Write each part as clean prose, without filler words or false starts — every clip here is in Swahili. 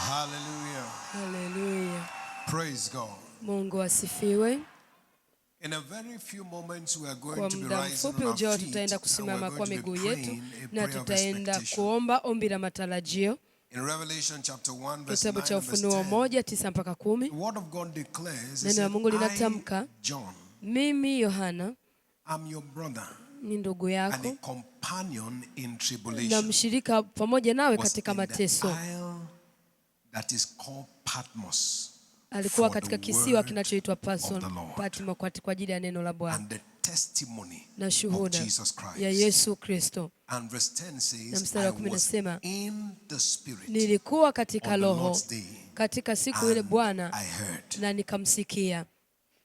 Hallelujah. Hallelujah. Praise God. Mungu asifiwe. In a very few moments we are going Kwa to be muda rising mfupi on our ujao feet tutaenda and kusimama we're kwa going to be miguu yetu praying a na prayer of tutaenda expectation. kuomba ombi la matarajio. In Revelation chapter 1 verse Kitabu 9 cha and verse Ufunuo 10, 1:9 mpaka 10. the word of God declares, Neno la Mungu linatamka, I, John, mimi Yohana am your brother ni ndugu and yako a companion in na tribulation. mshirika pamoja nawe Was katika in the mateso. isle that is called Patmos. Alikuwa For katika the kisiwa word kinachoitwa of the Lord. Patmo kwa ajili ya neno la Bwana And the testimony na of shuhuda Jesus Christ. ya Yesu Kristo. And verse 10 Na says, mstari I wa 10 was nasema, in the spirit nilikuwa katika on the roho Lord's day, katika siku ile and Bwana I heard. na nikamsikia.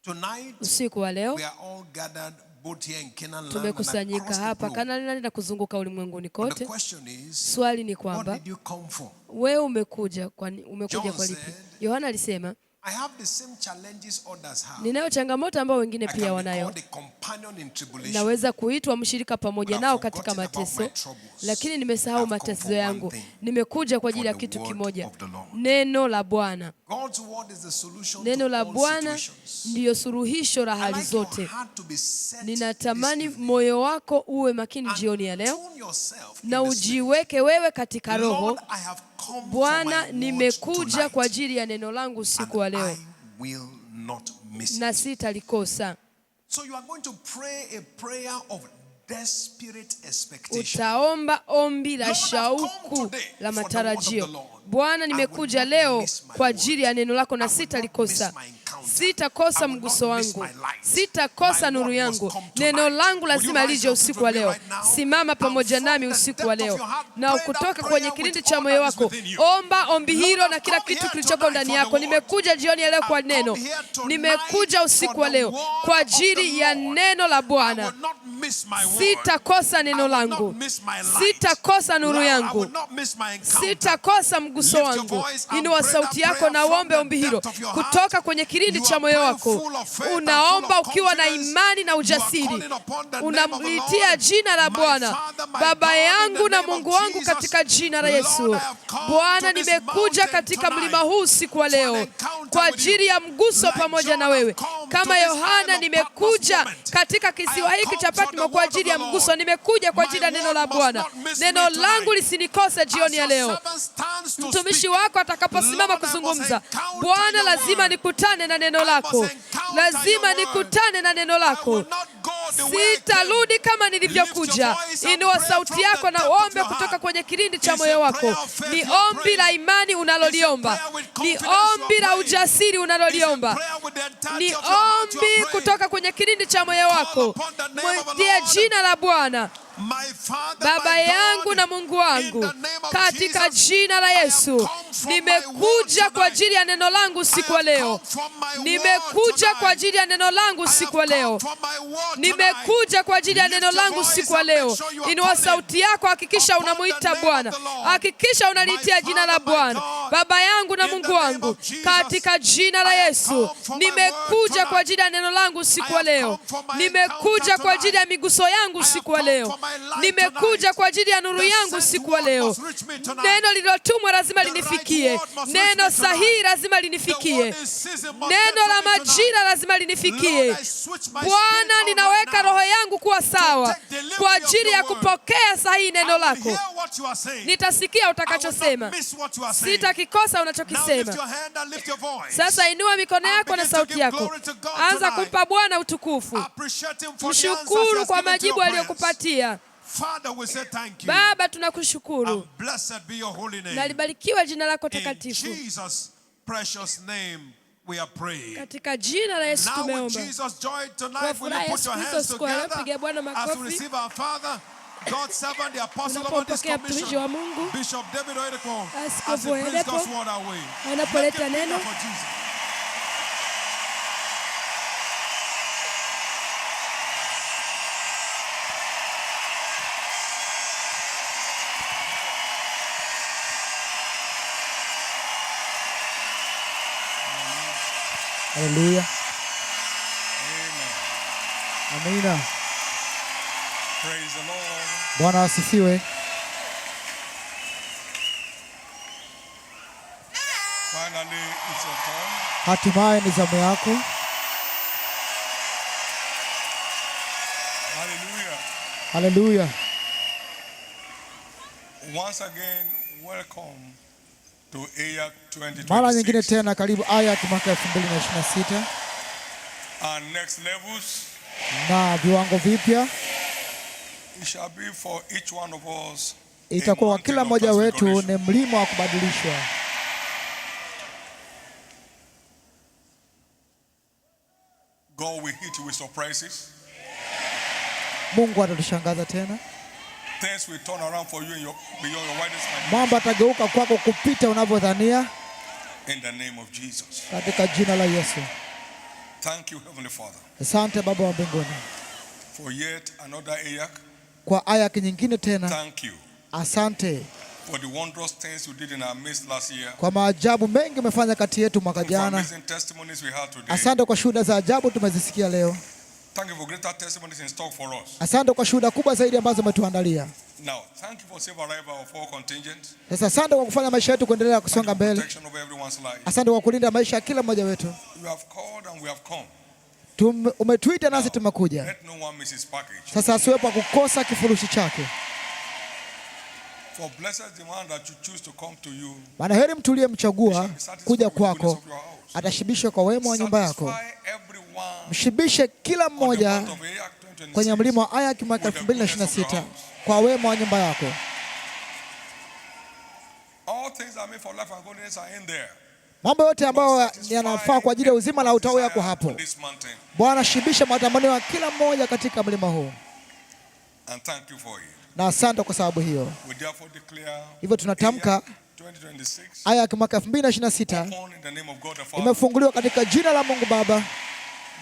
Tonight Usiku wa leo we are all gathered both here in Canaan land and tumekusanyika across the hapa globe. Kanaani na kuzunguka ulimwenguni But the kote. question is, Swali ni what kwamba did you come for? wewe umekuja kwa John lipi? said, Yohana alisema, I have the same challenges others have. ninayo changamoto ambayo wengine I pia can be wanayo. called a companion in tribulation. Naweza kuitwa mshirika pamoja But nao I've katika forgotten about mateso, my troubles. lakini nimesahau I've come matatizo for one yangu. thing, Nimekuja kwa for ajili ya the kitu word kimoja, of the Lord. neno la Bwana. God's word is the solution Neno to la all Bwana situations. ndiyo suluhisho la I hali like your zote. heart to be set Ninatamani this evening. moyo wako uwe makini jioni ya leo Tune yourself in na the spirit. ujiweke wewe katika roho. Lord, I have come for Bwana, my word nimekuja tonight, kwa ajili ya neno langu usiku wa and leo I will not miss na it. sitalikosa. So you are going to pray a prayer of desperate expectation. Utaomba ombi la Lord, I've shauku come today la for the word of matarajio. the Lord. Bwana, I will nimekuja not leo miss my kwa word. ajili ya neno lako I na will not sitalikosa. miss my encounter. Sitakosa I will not mguso miss wangu, my light. sitakosa My nuru word yangu. must come Neno tonight. langu Would you lazima rise lije your feet usiku wa with me leo. right now? Simama pamoja And nami from the usiku wa depth of leo your heart, na pray kutoka that kwenye prayer kilindi with cha all moyo that is wako. within you. Omba ombi Lord, hilo I've na kila come kitu here kilichoko tonight ndani for yako. the word. Nimekuja jioni ya leo kwa I've come neno. here tonight Nimekuja usiku for wa the leo word kwa of the ajili ya Lord. neno la I Bwana. will not miss my word. Sitakosa I neno will not langu, miss my light. sitakosa nuru Lord, I yangu, will not miss my encounter. sitakosa mguso Lift your wangu. voice and Inua pray sauti that yako prayer na from uombe the ombi hilo depth of your heart. kutoka kwenye kilindi You cha are moyo praying wako. full of faith and Unaomba full of ukiwa na confidence. imani na You are ujasiri, calling upon the name of the unamlitia Lord. jina la My Bwana. Father, my Baba God, in yangu the na name of Mungu wangu, Jesus. katika jina la Lord, Yesu. I have come Bwana, to this nimekuja mountain katika mlima tonight huu usiku wa for an leo encounter kwa with ajili you. ya mguso Like pamoja John, na I've wewe. come Kama to this Yohana, isle of nimekuja Patmos moment. katika I kisiwa have hiki come cha for Patmo the kwa word of ajili the ya Lord. mguso. Nimekuja kwa My ajili ya neno word la must Bwana. not miss Neno me langu tonight. lisinikose As jioni ya your leo. servant stands to Mtumishi speak, wako atakaposimama Lord, I must kuzungumza, encounter Bwana, your lazima word. nikutane na neno I lako, must encounter lazima your word. nikutane na neno I lako. will not go the way I came. Sitarudi kama Lift nilivyokuja. your voice and Inua pray sauti from yako the na depth of uombe your kutoka heart. kwenye kilindi cha It's moyo a wako. prayer of faith Ni you are ombi la praying. imani unaloliomba, It's a prayer with ni confidence you are ombi la praying. ujasiri It's a unaloliomba, prayer with the entirety ni of your heart you are ombi praying. kutoka kwenye kilindi cha moyo Call wako. upon the name of the Mwitie Lord. jina la Bwana. My Father, Baba my yangu God, na Mungu in wangu, the name of katika Jesus, jina la I have Yesu, come from my word nimekuja kwa tonight. ajili ya neno langu I usiku wa have leo. come from my word Nimekuja kwa tonight. ajili ya neno langu I have usiku wa leo. come from my word tonight. Nimekuja kwa ajili ya Lift neno your langu voice usiku wa and make leo. sure you are Inua calling sauti yako, hakikisha upon the unamuita name Bwana, of the Lord. hakikisha unalitia My jina la Father, my Bwana. God, Baba yangu na in Mungu the name wangu, of Jesus, katika jina la I have Yesu, come for my word nimekuja tonight. kwa ajili ya neno langu usiku I wa have leo. come for my Nimekuja encounter kwa ajili ya tonight. miguso yangu I have usiku wa come leo. for my light Nimekuja tonight. kwa ajili ya nuru The yangu sent usiku wa word leo. must reach me tonight. Neno lililotumwa lazima The right linifikie. word must reach Neno me sahihi tonight. lazima The linifikie. word is season must Neno get la to me tonight. majira lazima linifikie. Lord, I switch my Bwana, spirit on ninaweka right now roho yangu kuwa sawa take delivery kwa of ajili your ya word. kupokea sahihi neno I will lako. hear what you are saying. Nitasikia I will utakachosema, not miss what you are saying. sitakikosa Now lift unachokisema. your hand and lift your voice. Sasa inua mikono And yako na begin to sauti give yako, glory to God anza tonight. kumpa Bwana utukufu. Appreciate him for the answers he Mshukuru has kwa given to majibu your prayers. aliyokupatia. Father, we say thank you. Baba, tunakushukuru And blessed be your holy na name. libarikiwe jina lako In takatifu. Jesus' precious name we are praying. Katika jina la Yesu Now with tumeomba. Jesus' joy Kwa tonight, will you furaha put Yesu your Kristo hands siku ya leo, together pigia Bwana as we makofi. receive our Father, God's servant, the apostle of this Unapompokea mtumishi commission, wa Mungu, Bishop David Oyedepo, Askofu as he brings Oyedepo, God's word our way. anapoleta Make it bigger neno. for Jesus. Haleluya. Amina. Praise the Lord. Bwana asifiwe. Finally, it's your turn. Hatimaye ni zamu yako. Hallelujah. Haleluya. Once again, welcome to AYAC Mara nyingine 2026 tena karibu AYAC mwaka 2026 and next levels. na viwango vipya. It shall be for each one of us Itakuwa kwa kila mmoja wetu transfiguration. ni mlima wa kubadilishwa. God will hit you with surprises. Mungu atatushangaza tena. Things will turn around for you beyond your widest imagination. Mambo atageuka kwako kupita unavyodhania In the name of Jesus. katika jina la Yesu. Thank you, Heavenly Father, Asante Baba wa mbinguni for yet another AYAC. kwa AYAC nyingine tena. Thank you Asante for the wondrous things you did in our midst last year. kwa maajabu mengi umefanya kati yetu mwaka For jana. amazing testimonies we had today. Asante kwa shuhuda za ajabu tumezisikia leo. Thank you for greater testimonies in stock for us. Asante kwa shuhuda kubwa zaidi ambazo umetuandalia. Now, thank you for safe arrival of all contingents. Sasa asante kwa kufanya maisha yetu kuendelea Thank you kusonga for mbele. protection over everyone's life. Asante kwa kulinda maisha ya kila mmoja wetu. You have called and we have come. Umetuita nasi tumekuja. Let no one miss his package. Sasa asiwepo kukosa kifurushi chake. For blessed is the man that you choose to come to you. Maana heri mtu uliyemchagua Shall be satisfied kuja with the goodness kwako, of your house. atashibishwa kwa wema wa nyumba yako. Satisfy everyone Mshibishe kila on the mmoja month of AYAC kwenye 2026 mlima wa AYAC mwaka with the goodness of your 2026 house. kwa wema wa nyumba yako. All things that are made for life and godliness are in there. Mambo yote ambayo Satisfy yanafaa kwa ajili ya uzima na utawi yako desire hapo. on this mountain. Bwana, shibisha matamanio ya kila mmoja katika mlima huu. And thank you for it. Na asante kwa sababu hiyo. We therefore declare Hivyo tunatamka AYAC 2026 AYAC mwaka 2026 open in the name of God the Father, imefunguliwa katika jina la Mungu Baba,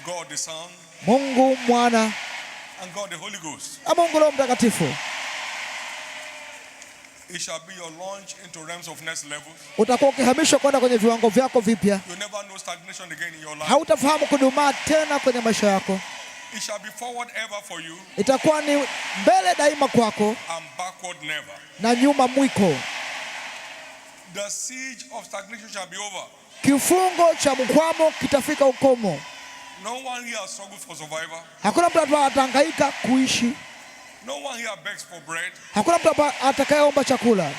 God the Son, Mungu Mwana and God the Holy Ghost. na Mungu Roho Mtakatifu. It shall be your launch into realms of next levels. Utakuwa ukihamishwa kwenda kwenye viwango vyako vipya. You never know stagnation again in your life. Hautafahamu kudumaa tena kwenye maisha yako. It shall be forward ever for you Itakuwa ni mbele daima kwako and backward never. na nyuma mwiko. The siege of stagnation shall be over. Kifungo cha mkwamo kitafika ukomo. No one here has struggled for survival. Hakuna mtu ambaye atahangaika kuishi. No one here begs for bread. Hakuna mtu ambaye atakayeomba chakula.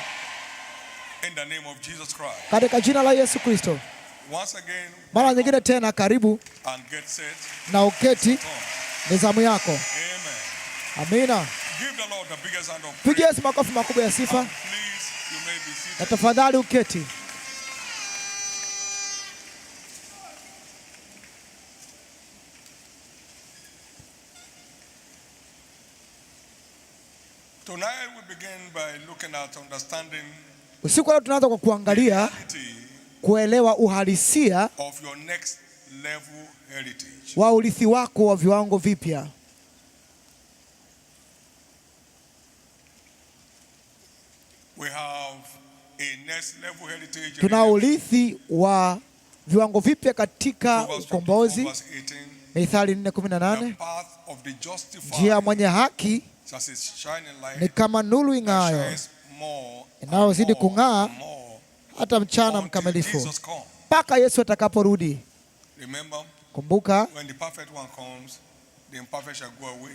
In the name of Jesus Christ. Katika jina la Yesu Kristo. Once again, Mara nyingine tena karibu and get set. na uketi, Turn. ni zamu yako. Amen. Amina. Give the Lord the biggest hand of Pigia praise. Yesu makofi makubwa ya sifa And please, you may be na seated. tafadhali uketi. Tonight we begin by looking at understanding Usiku leo tunaanza kwa kuangalia reality kuelewa uhalisia of your next level heritage. wa urithi wako wa viwango vipya. We have a next level heritage. Tuna urithi wa viwango vipya katika Proverbs chapter 4 ukombozi. verse 18. Mithali The 4:18, path of the justified njia ya mwenye haki is as a shining light ni kama nuru that ing'aayo shines more and inayozidi more kung'aa and more hata mchana until mkamilifu Jesus comes. mpaka Yesu atakaporudi. Remember, Kumbuka, when the perfect one comes, the imperfect shall go away.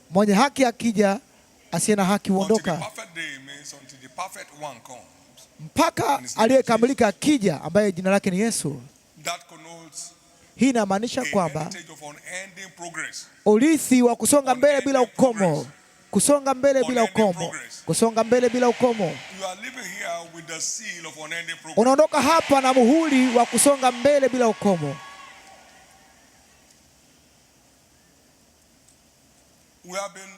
mwenye haki akija, asiye na haki Until the huondoka. perfect day means until the perfect one comes. Mpaka aliyekamilika akija, ambaye jina lake ni Yesu. That connotes Hii inamaanisha a kwamba heritage of unending progress. urithi wa kusonga mbele bila ukomo, kusonga mbele bila ukomo, kusonga mbele bila ukomo. You are living here with the seal of unending progress. Unaondoka hapa na muhuri wa kusonga mbele bila ukomo. We have been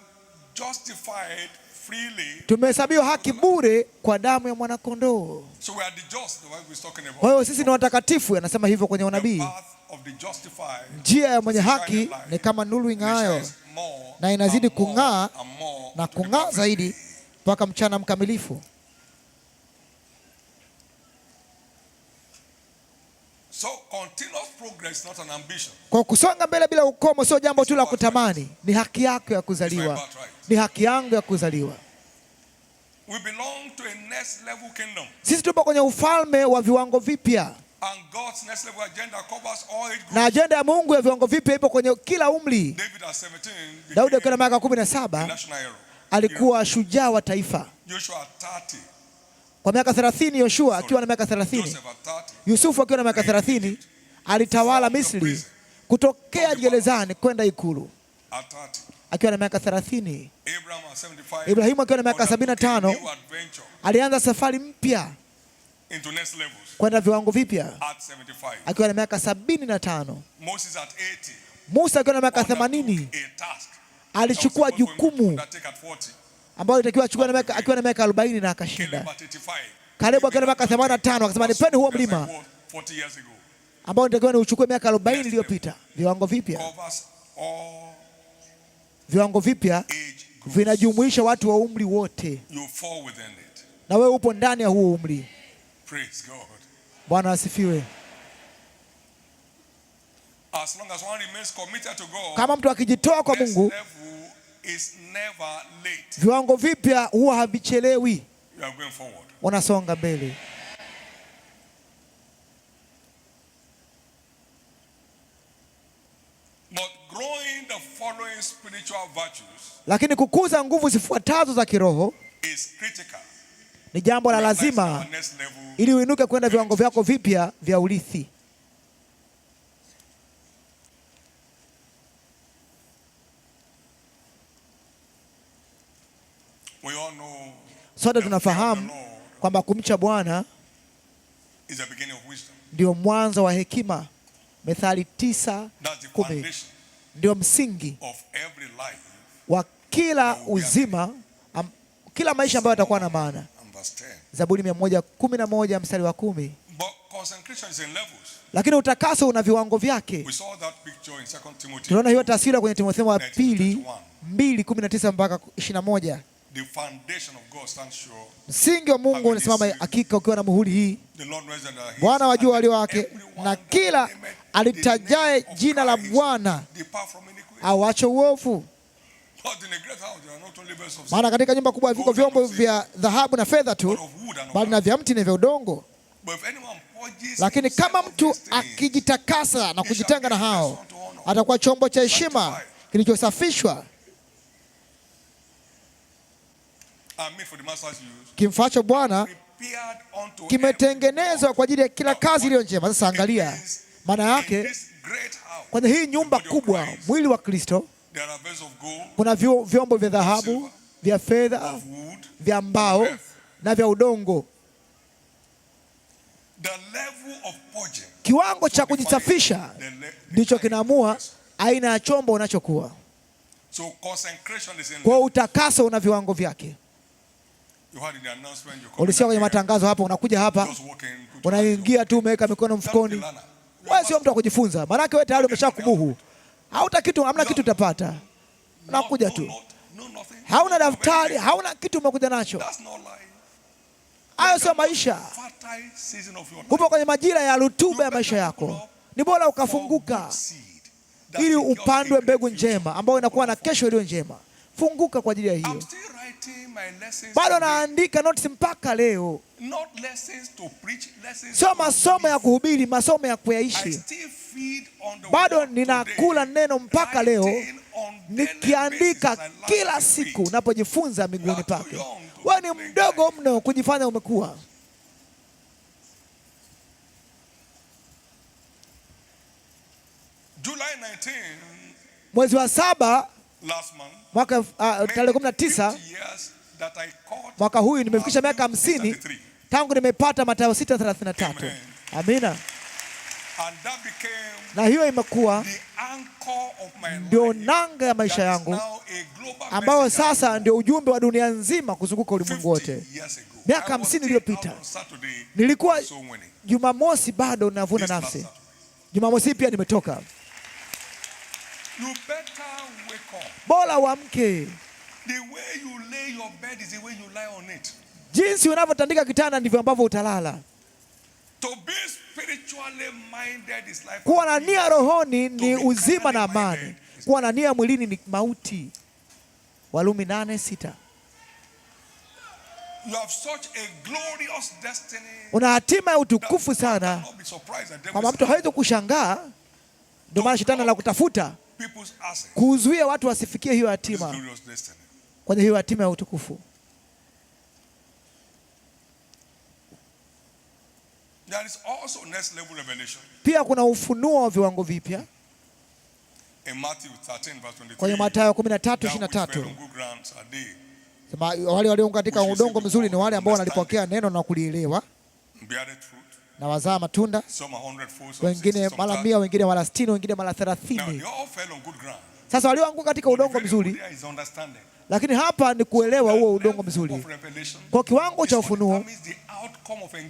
justified freely. Tumehesabiwa haki bure kwa damu ya mwanakondoo. So we are the just, the one we're talking Kwa about. hiyo sisi ni watakatifu, anasema hivyo kwenye The unabii. path of the justified Njia ya mwenye haki ni kama nuru ing'aayo shines more na inazidi and more kung'aa and more na to the kung'aa perfect zaidi day. mpaka mchana mkamilifu. So continuous progress is not an ambition. Kwa kusonga mbele bila ukomo sio jambo tu la kutamani, ni haki yako ya kuzaliwa, ni haki yangu ya kuzaliwa. We belong to a next level kingdom. Sisi tupo kwenye ufalme wa viwango vipya. And God's next level agenda covers all age groups. Na ajenda ya Mungu ya viwango vipya ipo kwenye kila umri. David at 17. Daudi akiwa na miaka 17 alikuwa shujaa wa taifa. Joshua at 30. Kwa miaka 30 Yoshua akiwa na miaka 30. Yusufu akiwa na miaka 30 alitawala Misri kutokea gerezani kwenda ikulu. Akiwa na miaka 30. Ibrahimu akiwa na miaka 75 alianza safari mpya kwenda viwango vipya akiwa na miaka 75. Musa akiwa na miaka 80 alichukua jukumu ambalo ilitakiwa achukue akiwa na miaka 40 na akashinda. Kalebu akiwa na miaka 85 akasema nipeni huo mlima ambao nitakiwa niuchukue miaka 40 iliyopita. Viwango vipya. Viwango vipya vinajumuisha watu wa umri wote. Na wewe upo ndani ya huo umri. Bwana asifiwe. Kama mtu akijitoa kwa Mungu, viwango vipya huwa havichelewi. Wanasonga mbele. Lakini kukuza nguvu zifuatazo za kiroho ni jambo la lazima ili uinuke kwenda viwango vyako vipya vya urithi. Sote tunafahamu kwamba kumcha Bwana ndio mwanzo wa hekima. Methali 9:10 ndio msingi wa kila uzima, kila maisha ambayo yatakuwa na maana. Zaburi 111 mstari wa 10. Lakini utakaso una viwango vyake. Tunaona hiyo taswira kwenye Timotheo wa pili 2:19 mpaka 21. Msingi wa Mungu unasimama hakika ukiwa na muhuri hii. Bwana wajua walio wake, na kila alitajaye jina la Bwana awache uovu. Maana katika nyumba kubwa viko vyombo vya dhahabu na fedha tu, bali na vya mti na vya udongo. Lakini kama mtu akijitakasa na kujitenga na hao, atakuwa chombo cha heshima kilichosafishwa, kimfaacho Bwana, kimetengenezwa kwa ajili ya kila kazi iliyo njema. Sasa angalia maana yake, kwenye hii nyumba kubwa, mwili wa Kristo, kuna vyombo vya dhahabu, vya fedha, vya mbao na vya udongo. Kiwango cha kujisafisha ndicho kinaamua aina ya chombo unachokuwa. Kwa utakaso una viwango vyake. Ulisikia kwenye matangazo hapa, unakuja hapa, unaingia tu umeweka mikono mfukoni. Wewe sio mtu wa kujifunza. Maana yake wewe tayari umeshakubuhu. Hauta kitu, hamna kitu utapata. Unakuja tu. Hauna daftari, hauna kitu umekuja nacho. Hayo sio maisha. Upo kwenye majira ya rutuba ya maisha yako. Ni bora ukafunguka ili upandwe mbegu njema ambayo inakuwa na kesho iliyo njema. Funguka kwa ajili ya hiyo. Bado naandika notes mpaka leo. Sio masomo ya kuhubiri, masomo ya kuyaishi. Bado ninakula neno mpaka leo, nikiandika kila siku napojifunza miguuni pake. Wewe ni mdogo mno kujifanya umekuwa. Mwezi wa 7 mwaka tarehe 19 mwaka huyu nimefikisha miaka 50 tangu nimepata Mathayo 6:33. Amina. Na hiyo imekuwa ndio nanga ya maisha yangu, ambao sasa ndio ujumbe wa dunia nzima kuzunguka ulimwengu wote. Miaka 50 iliyopita nilikuwa Jumamosi bado navuna nafsi. Jumamosi pia nimetoka. Bora uamke. Jinsi unavyotandika kitanda ndivyo ambavyo utalala. Kuwa na nia rohoni ni uzima na amani. Kuwa na nia mwilini ni mauti. Warumi 8:6. You have such a glorious destiny. Una hatima ya utukufu sana, kama mtu hawezi kushangaa. Ndio maana shetani anakutafuta kuzuia watu wasifikie hiyo hatima, kwenye hiyo hatima ya utukufu. There is also next level revelation. Pia kuna ufunuo wa viwango vipya. In Matthew 13:23. Kwenye Mathayo 13:23. Wale walio katika udongo mzuri ni wale ambao wanalipokea neno na kulielewa na wazaa matunda, wengine mara 100, wengine mara 60, wengine mara 30. Sasa walioanguka katika udongo mzuri, lakini hapa ni kuelewa huo udongo mzuri. Kwa kiwango cha ufunuo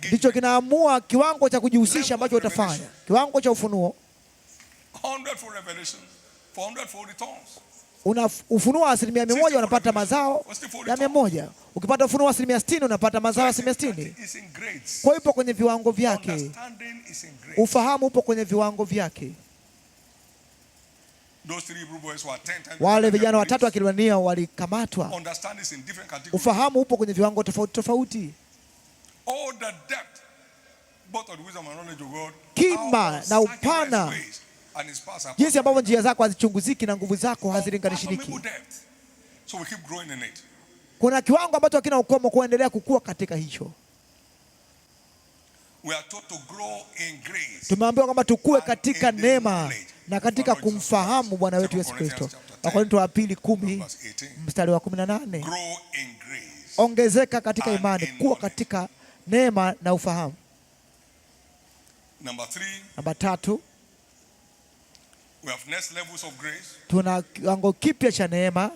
ndicho kinaamua kiwango cha kujihusisha ambacho utafanya. Kiwango cha ufunuo, una ufunuo wa 100% unapata mazao ya 100. Ukipata ufunuo wa 60% unapata mazao ya 60. Kwa hiyo ipo kwenye viwango vyake. Ufahamu upo kwenye viwango vyake. Wale vijana watatu wa Kiebrania walikamatwa. Ufahamu upo kwenye viwango tofauti tofauti. Kima na upana, jinsi ambavyo njia zako hazichunguziki na nguvu zako hazilinganishiki. Kuna kiwango ambacho hakina ukomo, kuendelea kukua katika hicho. Tumeambiwa kwamba tukue katika neema na katika kumfahamu Bwana wetu Yesu Kristo. Wakorintho wa 2:10 mstari wa 18. Ongezeka katika imani, kuwa katika neema na ufahamu. Namba 3, tuna kiwango kipya cha neema.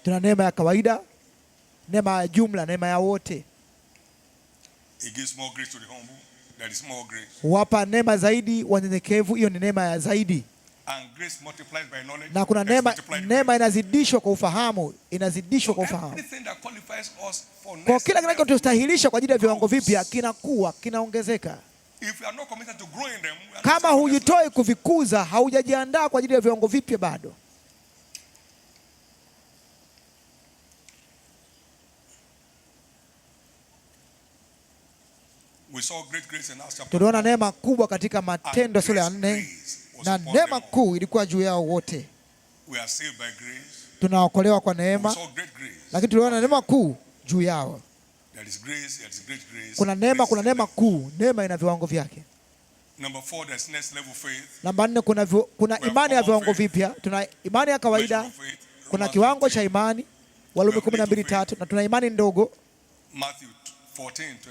Tuna neema ya kawaida, neema ya jumla, neema ya wote. Wapa neema zaidi wanyenyekevu, hiyo ni neema ya zaidi. Na kuna neema inazidishwa kwa ufahamu, inazidishwa kwa ufahamu. Kwa kila kinachotustahilisha kwa ajili ya viwango vipya kinakuwa, kinaongezeka. Kama hujitoi kuvikuza, haujajiandaa kwa ajili ya viwango vipya bado. Tuliona neema kubwa katika Matendo sura ya 4, na neema kuu ilikuwa juu yao wote. Tunaokolewa kwa neema, lakini tuliona neema kuu juu yao. Kuna neema kuu, neema ina viwango vyake. Namba 4, kuna imani ya viwango vipya. Tuna imani ya kawaida, kuna kiwango cha imani, Warumi 12:3, na tuna imani ndogo,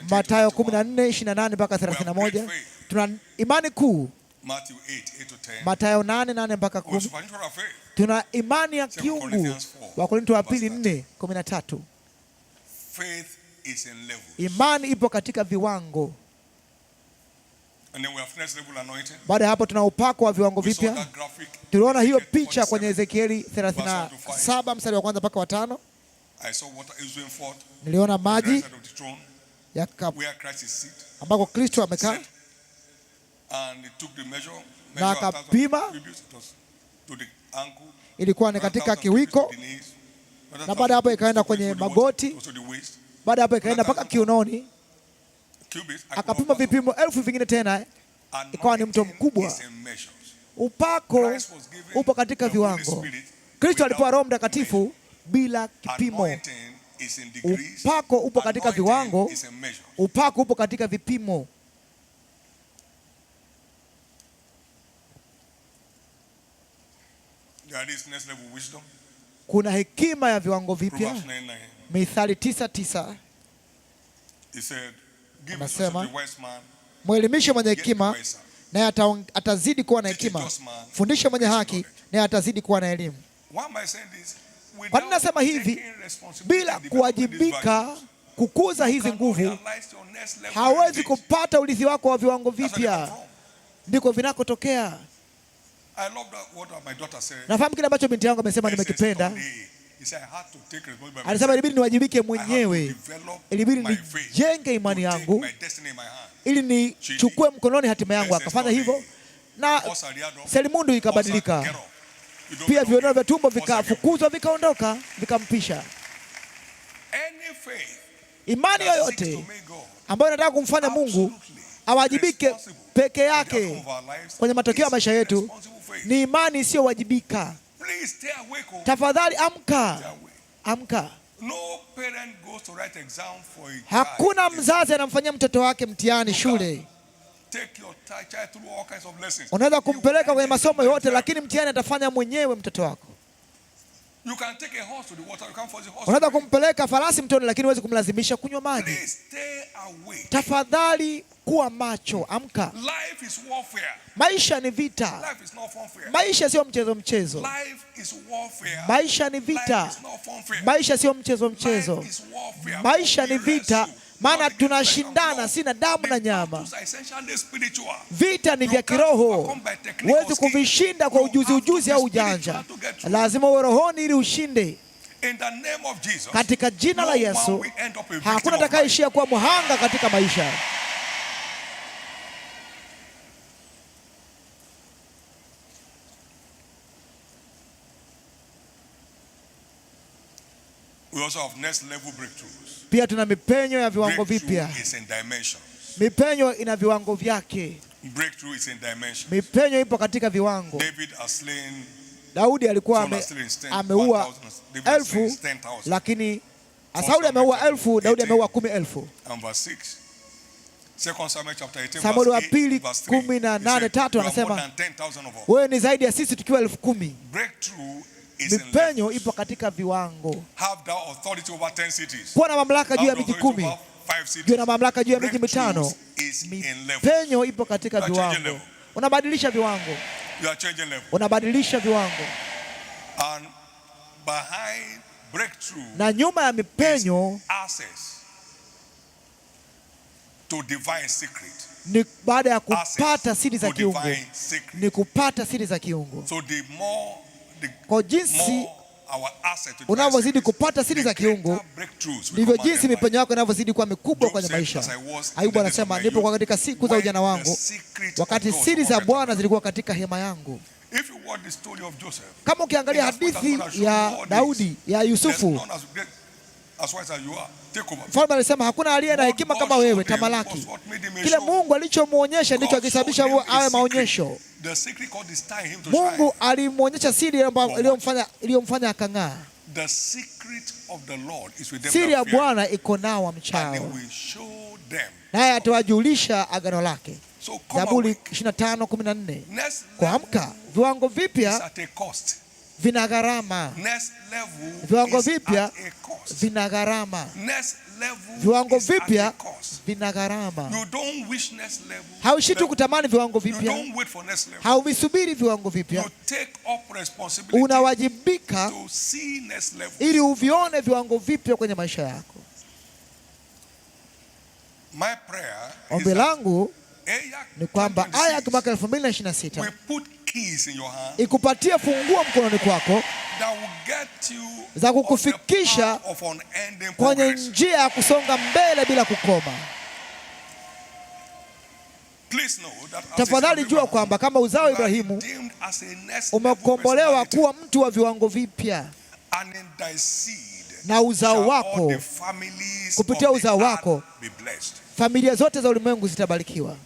Mathayo 14:28 mpaka 31. Tuna imani kuu, Mathayo 8:8 mpaka 10. Tuna imani ya kiungu, Wakorintho wa 2:4-13. Imani ipo katika viwango. Baada ya hapo tuna upako wa viwango vipya. Tuliona hiyo picha kwenye Ezekieli 37 mstari wa 1 mpaka wa 5. Niliona maji ambako Kristo amekaa na akapima, ilikuwa ni katika kiwiko, na baada hapo ikaenda kwenye magoti, baada hapo ikaenda mpaka kiunoni, akapima vipimo 1000 vingine tena, ikawa ni mto mkubwa. Upako upo katika viwango. Kristo alipewa Roho Mtakatifu bila kipimo. Upako upo katika viwango, upako upo katika vipimo. Kuna hekima ya viwango vipya. Mithali 9:9 anasema, mwelimishe mwenye hekima naye atazidi kuwa na hekima, fundisha mwenye haki naye atazidi kuwa na elimu. Kwa nini nasema hivi? Bila kuwajibika kukuza hizi nguvu, hawezi kupata urithi wako wa viwango vipya. Ndiko vinakotokea. Nafahamu kile ambacho binti yangu amesema, nimekipenda. Alisema ilibidi niwajibike mwenyewe, ilibidi nijenge imani yangu ili nichukue mkononi hatima yangu. Akafanya hivyo na selimundu ikabadilika. pia vioneo vya tumbo vikafukuzwa, vikaondoka, vikampisha. Imani yoyote ambayo inataka kumfanya Mungu awajibike peke yake kwenye matokeo ya maisha yetu ni imani isiyowajibika. Tafadhali amka, amka. Hakuna mzazi anamfanyia mtoto wake mtihani shule. Unaweza kumpeleka kwenye masomo yote, lakini mtihani atafanya mwenyewe mtoto wako. Unaweza kumpeleka farasi mtoni, lakini huwezi kumlazimisha kunywa maji. Tafadhali kuwa macho, amka. Maisha ni vita. Maisha sio mchezo mchezo. Maisha ni vita. Maisha sio mchezo mchezo. Maisha ni vita, maana tunashindana, sina damu na nyama. Vita ni vya kiroho. Huwezi kuvishinda kwa ujuzi au ujanja. Lazima uwe rohoni ili ushinde. Katika jina la Yesu, hakuna atakayeishia kuwa mhanga katika maisha. We also have next level breakthroughs. Pia tuna mipenyo ya viwango vipya. Mipenyo ina viwango vyake. Breakthrough is in dimension. Mipenyo ipo katika viwango. Daudi alikuwa ameua 1000, lakini Sauli ameua 1000, Daudi ameua 10,000. Samueli wa pili 18:3 anasema wewe ni zaidi ya sisi tukiwa 10,000. Mipenyo ipo katika viwango. Kuwa na mamlaka juu ya miji 10, kuwa na mamlaka juu ya miji 5. Mipenyo ipo katika viwango. Unabadilisha viwango. Unabadilisha viwango. Na nyuma ya mipenyo ni baada ya kupata siri za kiungu. Ni kupata siri za kiungu. Kwa jinsi unavyozidi kupata siri za kiungu, ndivyo jinsi mipenyo yako inavyozidi kuwa mikubwa kwenye maisha. Ayubu anasema nipo kwa katika siku za ujana wangu, wakati siri za Bwana zilikuwa katika hema yangu. Kama ukiangalia hadithi ya Daudi, ya Yusufu, mfalme alisema hakuna aliye na hekima kama wewe, tamalaki. Kile Mungu alichomuonyesha ndicho akisababisha awe maonyesho. Mungu alimwonyesha siri iliyomfanya akang'aa. Siri ya Bwana iko nao wamchao, naye atawajulisha agano lake. Zaburi 25:14. Kuamka, viwango vipya vina gharama. Viwango vipya vina gharama. Viwango vipya vina gharama. Hauishi tu kutamani viwango vipya, hauvisubiri viwango vipya. Unawajibika ili uvione viwango vipya kwenye maisha yako. Ombi langu ni kwamba aya ya mwaka 2026 ikupatie funguo mkononi kwako za kukufikisha kwenye njia ya kusonga mbele bila kukoma. Tafadhali jua kwamba kama uzao wa Ibrahimu umekombolewa kuwa mtu wa viwango vipya, na uzao wako, kupitia uzao wako familia zote za ulimwengu zitabarikiwa.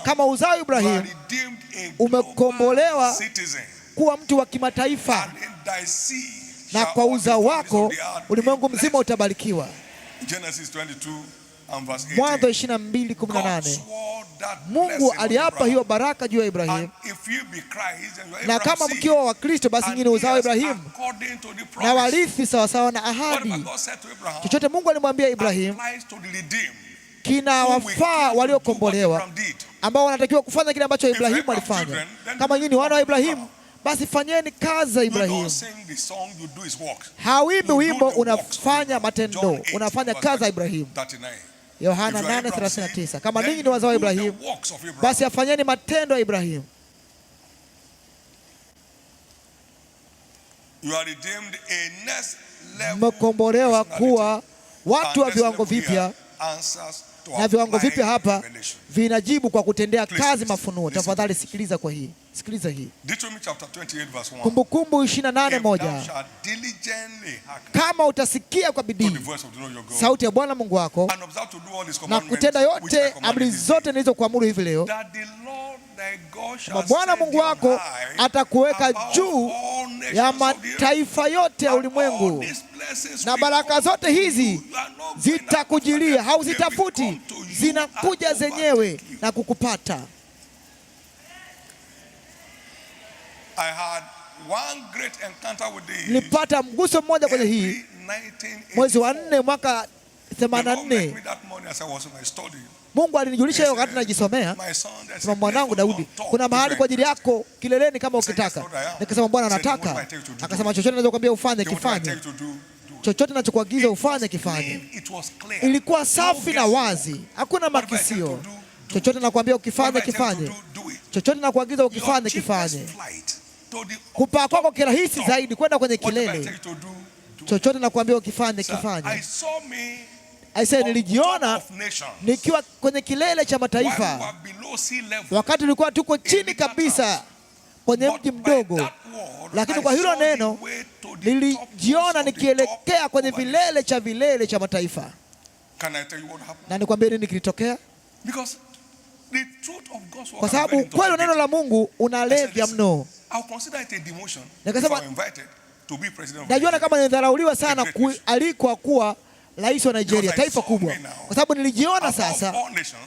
Kama uzao wa Ibrahimu umekombolewa kuwa mtu wa kimataifa, na kwa uzao wako ulimwengu mzima utabarikiwa. Mwanzo 22:18. Mungu aliapa hiyo baraka juu ya Ibrahimu, na kama mkiwa wa Kristo basi nyinyi ni uzao wa Ibrahimu na warithi sawasawa na ahadi. Chochote Mungu alimwambia Ibrahimu kinawafaa waliokombolewa, ambao wanatakiwa kufanya kile ambacho Ibrahimu alifanya. Kama nyinyi wana wa Ibrahimu, basi fanyeni kazi za Ibrahimu. Hawimbi wimbo, unafanya matendo, unafanya kazi za Ibrahimu. Yohana 8:39. Kama ninyi ni wazao wa Ibrahimu, basi afanyeni matendo ya Ibrahimu. Mmekombolewa kuwa watu wa viwango vipya Na viwango vipya hapa vinajibu kwa kutendea kazi mafunuo. Tafadhali sikiliza kwa hii. Sikiliza hii. Kumbukumbu 28:1. Kama utasikia kwa bidii sauti ya Bwana Mungu wako na kutenda yote amri zote nilizokuamuru hivi leo, Bwana Mungu wako atakuweka juu ya mataifa yote ya ulimwengu, na baraka zote hizi zitakujilia. Hauzitafuti, zinakuja zenyewe na kukupata. Nilipata mguso mmoja kwenye hii mwezi wa 4 mwaka 84. Mungu alinijulisha hiyo wakati najisomea. Sema, mwanangu Daudi, kuna mahali kwa ajili yako kileleni kama ukitaka. Nikasema, Bwana nataka. Akasema, chochote ninachokuambia ufanye kifanye. Chochote ninachokuagiza ufanye kifanye. Ilikuwa safi na wazi, hakuna makisio. Chochote nakwambia ukifanye kifanye. Chochote nakuagiza ukifanye kifanye. Kupaa kwako kirahisi zaidi kwenda kwenye kilele. Chochote nakwambia ukifanye kifanye. Aisee, nilijiona nikiwa kwenye kilele cha mataifa wakati tulikuwa tuko chini kabisa kwenye mji mdogo, lakini kwa hilo neno nilijiona nikielekea kwenye vilele cha mataifa. Na nikwambie nini kilitokea? Kwa sababu kweli neno la Mungu unalevya mno. Nikasema, najiona kama nidharauliwa sana kualikwa kuwa rais wa Nigeria, taifa kubwa, kwa sababu nilijiona sasa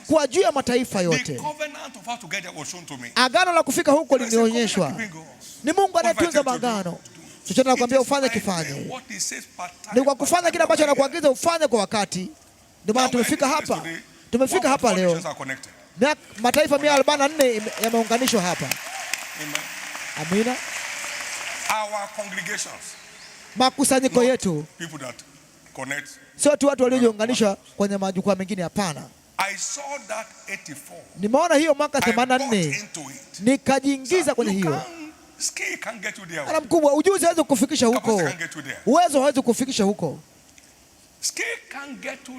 kuwa juu ya mataifa yote. Agano la kufika huko linionyeshwa. Ni Mungu anayetunza maagano. Chochote nakwambia ufanye kifanye. Ni kwa kufanya kile ambacho anakuagiza ufanye kwa wakati. Ndio maana tumefika hapa. Tumefika hapa leo. Mataifa 144 yameunganishwa hapa. Amina. Makusanyiko yetu sio tu watu waliojiunganisha kwenye majukwaa mengine, hapana. Nimeona hiyo mwaka 84, nikajiingiza kwenye hiyo. Ana mkubwa, ujuzi hawezi kukufikisha huko. Uwezo hawezi kukufikisha huko.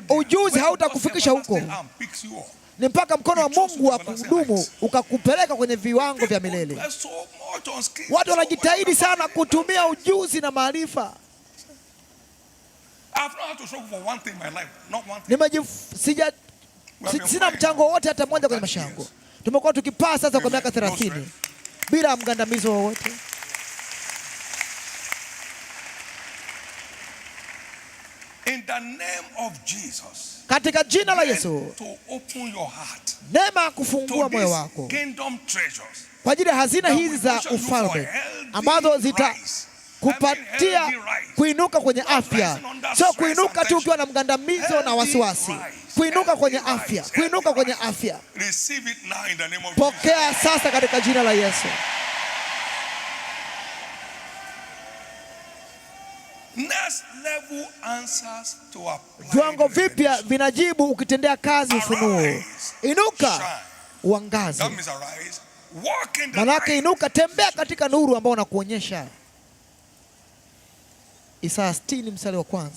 Ujuzi hautakufikisha huko. Ni mpaka mkono wa Mungu wa kudumu ukakupeleka kwenye viwango vya milele. Watu wanajitahidi sana kutumia ujuzi na maarifa. Sina mchango wote hata mmoja kwenye maisha yangu. Tumekuwa tukipaa sasa kwa miaka 30 bila mgandamizo wowote. Katika jina la Yesu, neema kufungua moyo wako kwa ajili ya hazina hizi za ufalme ambazo zitakupatia kuinuka kwenye afya. Sio kuinuka tu ukiwa na mgandamizo na wasiwasi. Kuinuka kwenye afya, kuinuka kwenye afya. Pokea sasa katika jina la Yesu. Viwango vipya vinajibu ukitendea kazi ufunuo. Inuka uangaze. Manake inuka, tembea katika nuru ambao unakuonyesha. Isaya 60 mstari wa 1.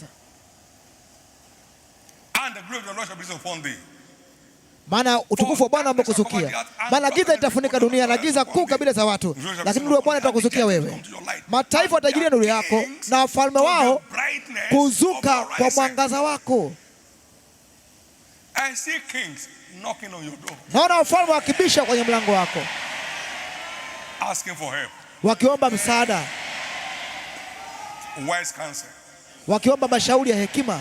Maana utukufu wa Bwana umekuzukia. Maana giza itafunika dunia na giza kuu kabila za watu, lakini nuru ya Bwana itakuzukia wewe. Mataifa watajilia nuru yako na wafalme wao kuzuka kwa mwangaza wako. Naona wafalme wakibisha kwenye mlango wako, wakiomba msaada, wakiomba mashauri ya hekima.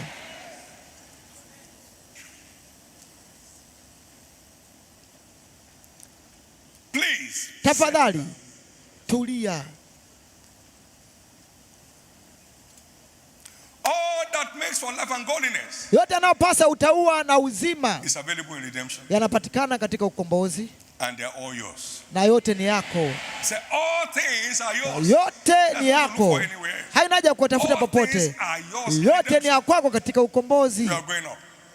Tafadhali tulia. Yote yanayopasa utauwa na uzima yanapatikana katika ukombozi, na yote ni yako. Yote ni yako, haina haja kutafuta popote. Yote ni ya kwako katika ukombozi.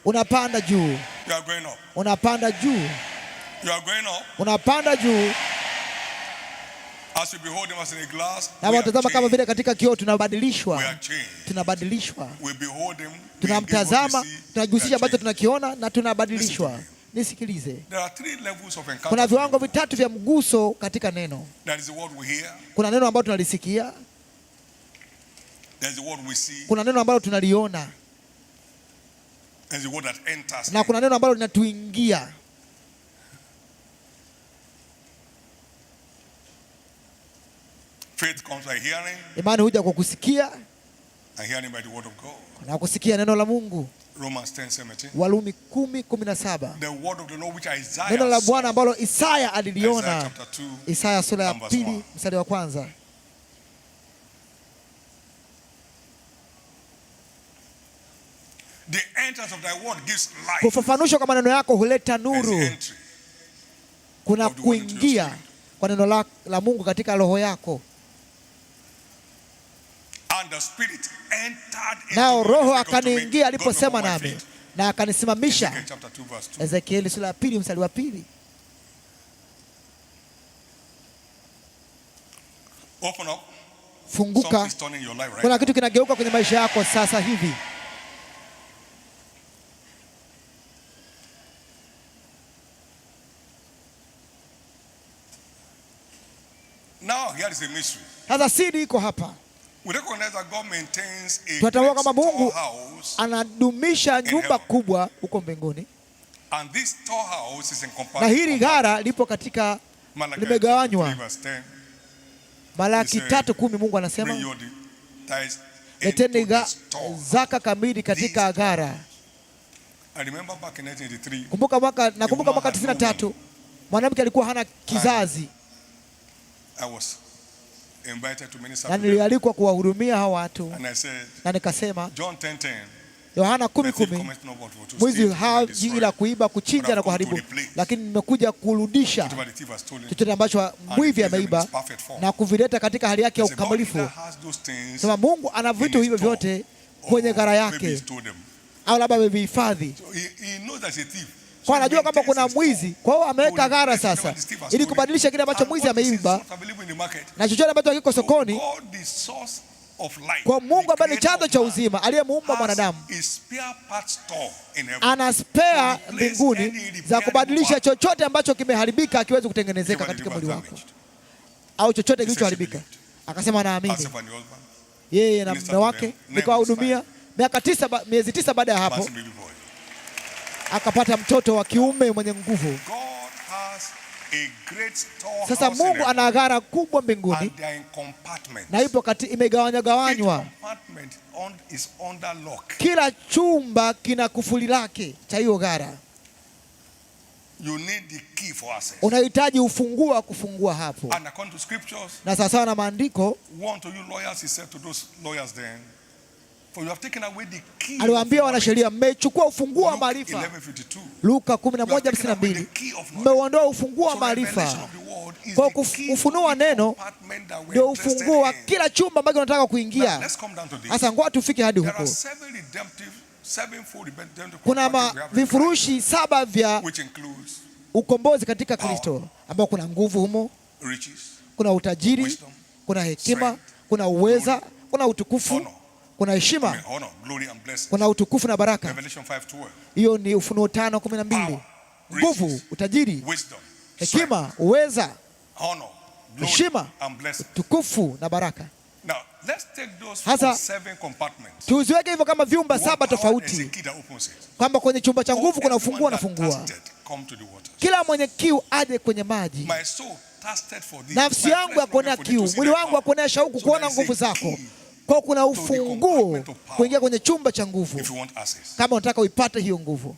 Unapanda juu, unapanda juu, unapanda juu. As we behold him as in a glass, na watazama kama vile katika kioo, we tunabadilishwa, are changed. tunabadilishwa, We behold him, tunamtazama, tunajihusisha we are ambacho changed. tunakiona na tunabadilishwa. Nisikilize, There are 3 levels of encounter. kuna viwango vitatu vya mguso katika neno. There is the word we hear, Kuna neno ambalo tunalisikia, there is the word we see, kuna neno ambalo tunaliona, there is the word that enters. na kuna neno ambalo linatuingia. Faith comes by hearing, Imani huja kwa kusikia, and hearing by the word of God. na kusikia neno la Mungu. Romans 10:17. Warumi 10:17. The word of the Lord which Isaiah Neno la saw. Bwana ambalo Isaya Isaiah aliliona. chapter 2. Isaya sura ya and verse 2 1. mstari wa kwanza. The entrance of thy word gives life. Kufafanushwa kwa maneno yako huleta There's the nuru. entry. Kuna of the word into your kuingia spirit. kwa neno la Mungu katika roho yako. And the spirit entered into Nao me roho because to me, akaniingia God aliposema upon my nami feet. na akanisimamisha. Ezekiel chapter 2 verse 2. Ezekieli sura ya 2 mstari wa 2. Open up. Funguka, Something's turning your life right kuna now. kitu kinageuka kwenye maisha yako sasa hivi. Now here is a mystery. Sasa siri iko hapa. We recognize that God maintains a Tunatambua great kama Mungu storehouse, anadumisha nyumba heaven. kubwa huko mbinguni, and this storehouse is in na hili compartment. gara lipo katika limegawanywa. Malaki 3:10 Mungu anasema leteni zaka kamili katika gara. I remember back in 1983. Nakumbuka mwaka 93 mwanamke alikuwa hana kizazi, I was invited to na minister. nilialikwa kuwahudumia hawa watu, And I said, na nikasema John 10:10. Yohana The thief 10:10, cometh not but for to mwizi steal, to haji destroy. ila kuiba, kuchinja na kuharibu, lakini nimekuja kurudisha Whatever the thief has stolen, chochote ambacho mwivi ameiba na kuvileta katika hali yake ya I said, God ukamilifu. either has those things Sema Mungu ana vitu in hivyo his store, vyote kwenye gara or yake, maybe he stole them. au labda amevihifadhi. So he knows there's a thief. So Kwa he anajua kama maintains kuna his store. mwizi, kwa hiyo ameweka So gara he sasa whatever the thief has ili stolen, kubadilisha kile ambacho and mwizi what is ameiba not available in the market. na chochote ambacho hakiko sokoni. God, the source of life, Kwa Mungu the ambaye ni creator chanzo of cha man, uzima, aliyemuumba has mwanadamu, a spare part store in heaven. ana spare To replace mbinguni any za kubadilisha repairable chochote ambacho kimeharibika akiwezi kutengenezeka Whatever katika the mwili liver wako, damaged. au chochote He said kilichoharibika. she believed. Akasema naamini. Herself and the husband, Yeye na Minister mume to wake, them. nikawahudumia miezi 9 baada ya hapo passing baby boy. akapata mtoto wa kiume mwenye nguvu. God has a great storehouse Sasa in Mungu heaven, ana gara kubwa mbinguni and they are in compartments. na ipo imegawanywa Each gawanywa. compartment is under lock. Kila chumba kina kufuli lake cha hiyo gara. You need the key for access. Unahitaji ufunguo wa kufungua hapo. And according to scriptures, Na sawasawa na maandiko, one to you lawyers, he said to those lawyers then, for you have taken away the key. aliwaambia wanasheria, mmechukua ufunguo wa Luke maarifa. 11:52. Luka You have taken away 11:52, the key of knowledge. mmeuondoa ufunguo wa So revelation maarifa. of the word is Kwa the key to ufunuo wa the neno compartment that we're ndio interested ufunguo wa in. kila chumba ambacho unataka Now, kuingia. let's come down to this. Sasa ngoja tufike hadi There huko. are sevenfold redemptive Kuna compartments we have in Christ, vifurushi 7 vya which includes ukombozi katika Kristo, ambao kuna nguvu humo, riches, kuna utajiri, wisdom, kuna hekima, strength, kuna uweza, kuna utukufu, honor. kuna heshima, honor, glory and blessing. kuna utukufu na baraka. Revelation 5:12. Hiyo ni Ufunuo 5:12. Power, Nguvu, riches, utajiri, wisdom, hekima, uweza, honor, glory heshima, and blessing. tukufu na baraka. Now, let's take those Hasa, 7 compartments. Tuziweke hivyo kama vyumba One 7 power is a tofauti, key that opens it. kwamba kwenye chumba cha nguvu kuna ufunguo Everyone that unafungua. thirsted, come to the waters. Kila mwenye kiu aje kwenye maji. My soul thirsted for thee. Nafsi My yangu flesh ya kuonea longed for thee to kiu, see mwili thy wangu power. wa kuonea shauku So kuona there is nguvu a zako. key Kwa kuna the ufunguo compartment of power. kuingia kwenye chumba cha nguvu, if you want access. kama unataka uipate hiyo nguvu.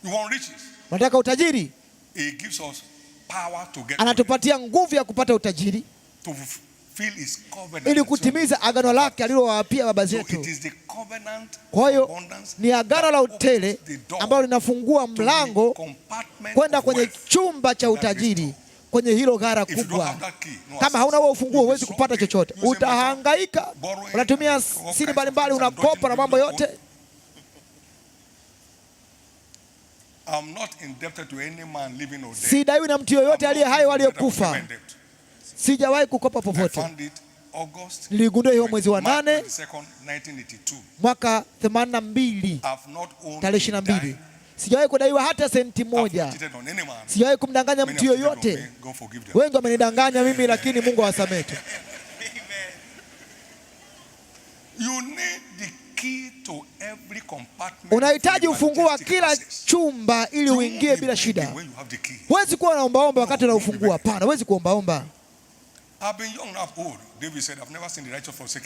You want riches? Unataka utajiri, He gives us power to get anatupatia nguvu ya kupata utajiri to fulfill his covenant. ili kutimiza agano lake alilowaapia baba So it zetu. is the covenant Kwa hiyo abundance ni agano la that utele opens the door ambalo linafungua to the mlango compartment kwenda of kwenye wealth. chumba cha utajiri, kwenye hilo gara If you don't kubwa. have that key, no Kama access. hauna huo ufunguo You'll be huwezi kupata struggling, chochote, using method, utahangaika, borrowing, unatumia all siri kinds of mbalimbali, things and unakopa na dodging mambo people yote. I'm not indebted to any man living or dead. Sidaiwi na mtu yoyote aliye hai au aliyekufa. Sijawahi kukopa popote. Niligundua hiyo mwezi wa 8 mwaka 82 tarehe 22. Sijawahi kudaiwa hata senti moja. Sijawahi kumdanganya mtu yoyote. Wengi wamenidanganya mimi, lakini Mungu awasamehe. Unahitaji ufunguo wa kila chumba ili uingie bila shida. Huwezi kuwa unaombaomba wakati unaufungua. Hapana, huwezi kuombaomba.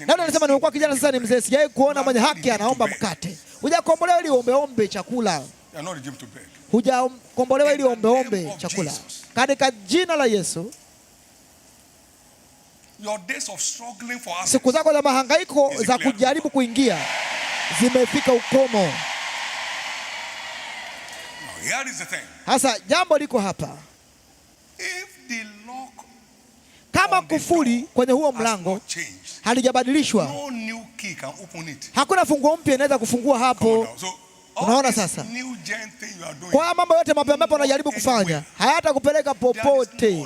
Nani anasema nimekuwa kijana sasa ni mzee, sijawahi kuona mwenye haki anaomba mkate. Hujakombolewa ili ombeombe chakula. Hujakombolewa ili ombeombe chakula. Katika jina la Yesu, siku zako za mahangaiko za kujaribu kuingia zimefika ukomo. Sasa jambo liko hapa. Kama kufuli kwenye huo mlango halijabadilishwa, hakuna funguo mpya inaweza kufungua hapo. Unaona sasa, kwa mambo yote mapya ambapo unajaribu kufanya hayatakupeleka popote.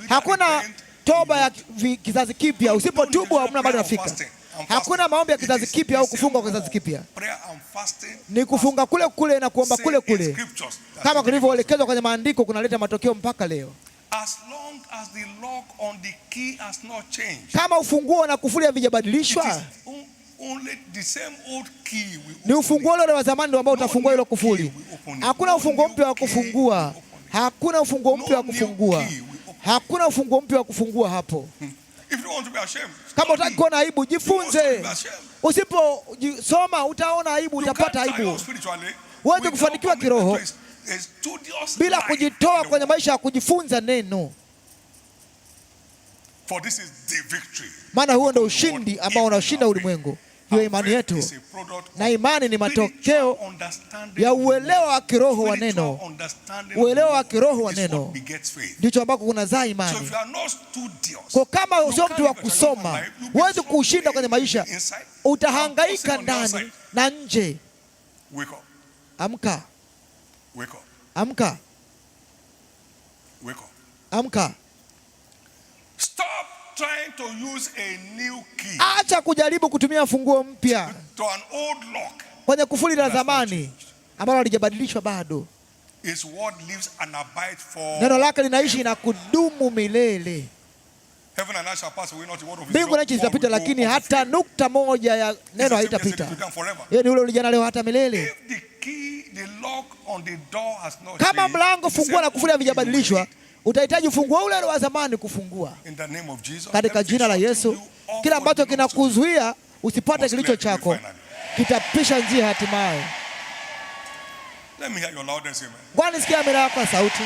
Hakuna toba ya kizazi kipya. Usipotubu hamna bado nafika. Hakuna maombi ya kizazi kipya au kufunga kwa kizazi kipya. Ni kufunga kule kule na kuomba kule kule, kama kulivyoelekezwa kwenye maandiko, kunaleta matokeo mpaka leo. Kama ufunguo na kufuli havijabadilishwa, ni ufunguo ule wa zamani ndio ambao utafungua hilo kufuli. Hakuna ufunguo mpya wa kufungua. Hakuna ufunguo mpya wa kufungua. Hakuna ufunguo mpya wa kufungua hapo. Kama utaki kuona aibu, jifunze. Usiposoma utaona aibu, utapata aibu. Huwezi kufanikiwa kiroho bila kujitoa kwenye maisha ya kujifunza neno. Maana huo ndio ushindi ambao unashinda ulimwengu. Hiyo imani yetu, na imani ni matokeo ya uelewa wa kiroho wa neno. Uelewa wa kiroho wa neno ndicho ambako kunazaa imani. Kwa kama sio mtu wa kusoma, huwezi kushinda kwenye maisha. Utahangaika ndani na nje. Amka. Amka. Amka. Trying to use a new key. Acha kujaribu kutumia funguo mpya to an old lock kwenye kufuli la zamani ambalo halijabadilishwa bado. His word lives and abides for. Neno lake linaishi na kudumu milele. Heaven and earth shall pass away, not the word of his Mbingu na nchi zitapita, lakini hata nukta moja ya neno haitapita. Yeye ni ule ulijana leo hata milele. Kama mlango funguo na kufuli havijabadilishwa, utahitaji ufunguo ule wa zamani kufungua. Katika jina la Yesu, kila ambacho kinakuzuia usipate kilicho chako kitapisha njia hatimaye. Ngoja nisikie amina yako ya sauti.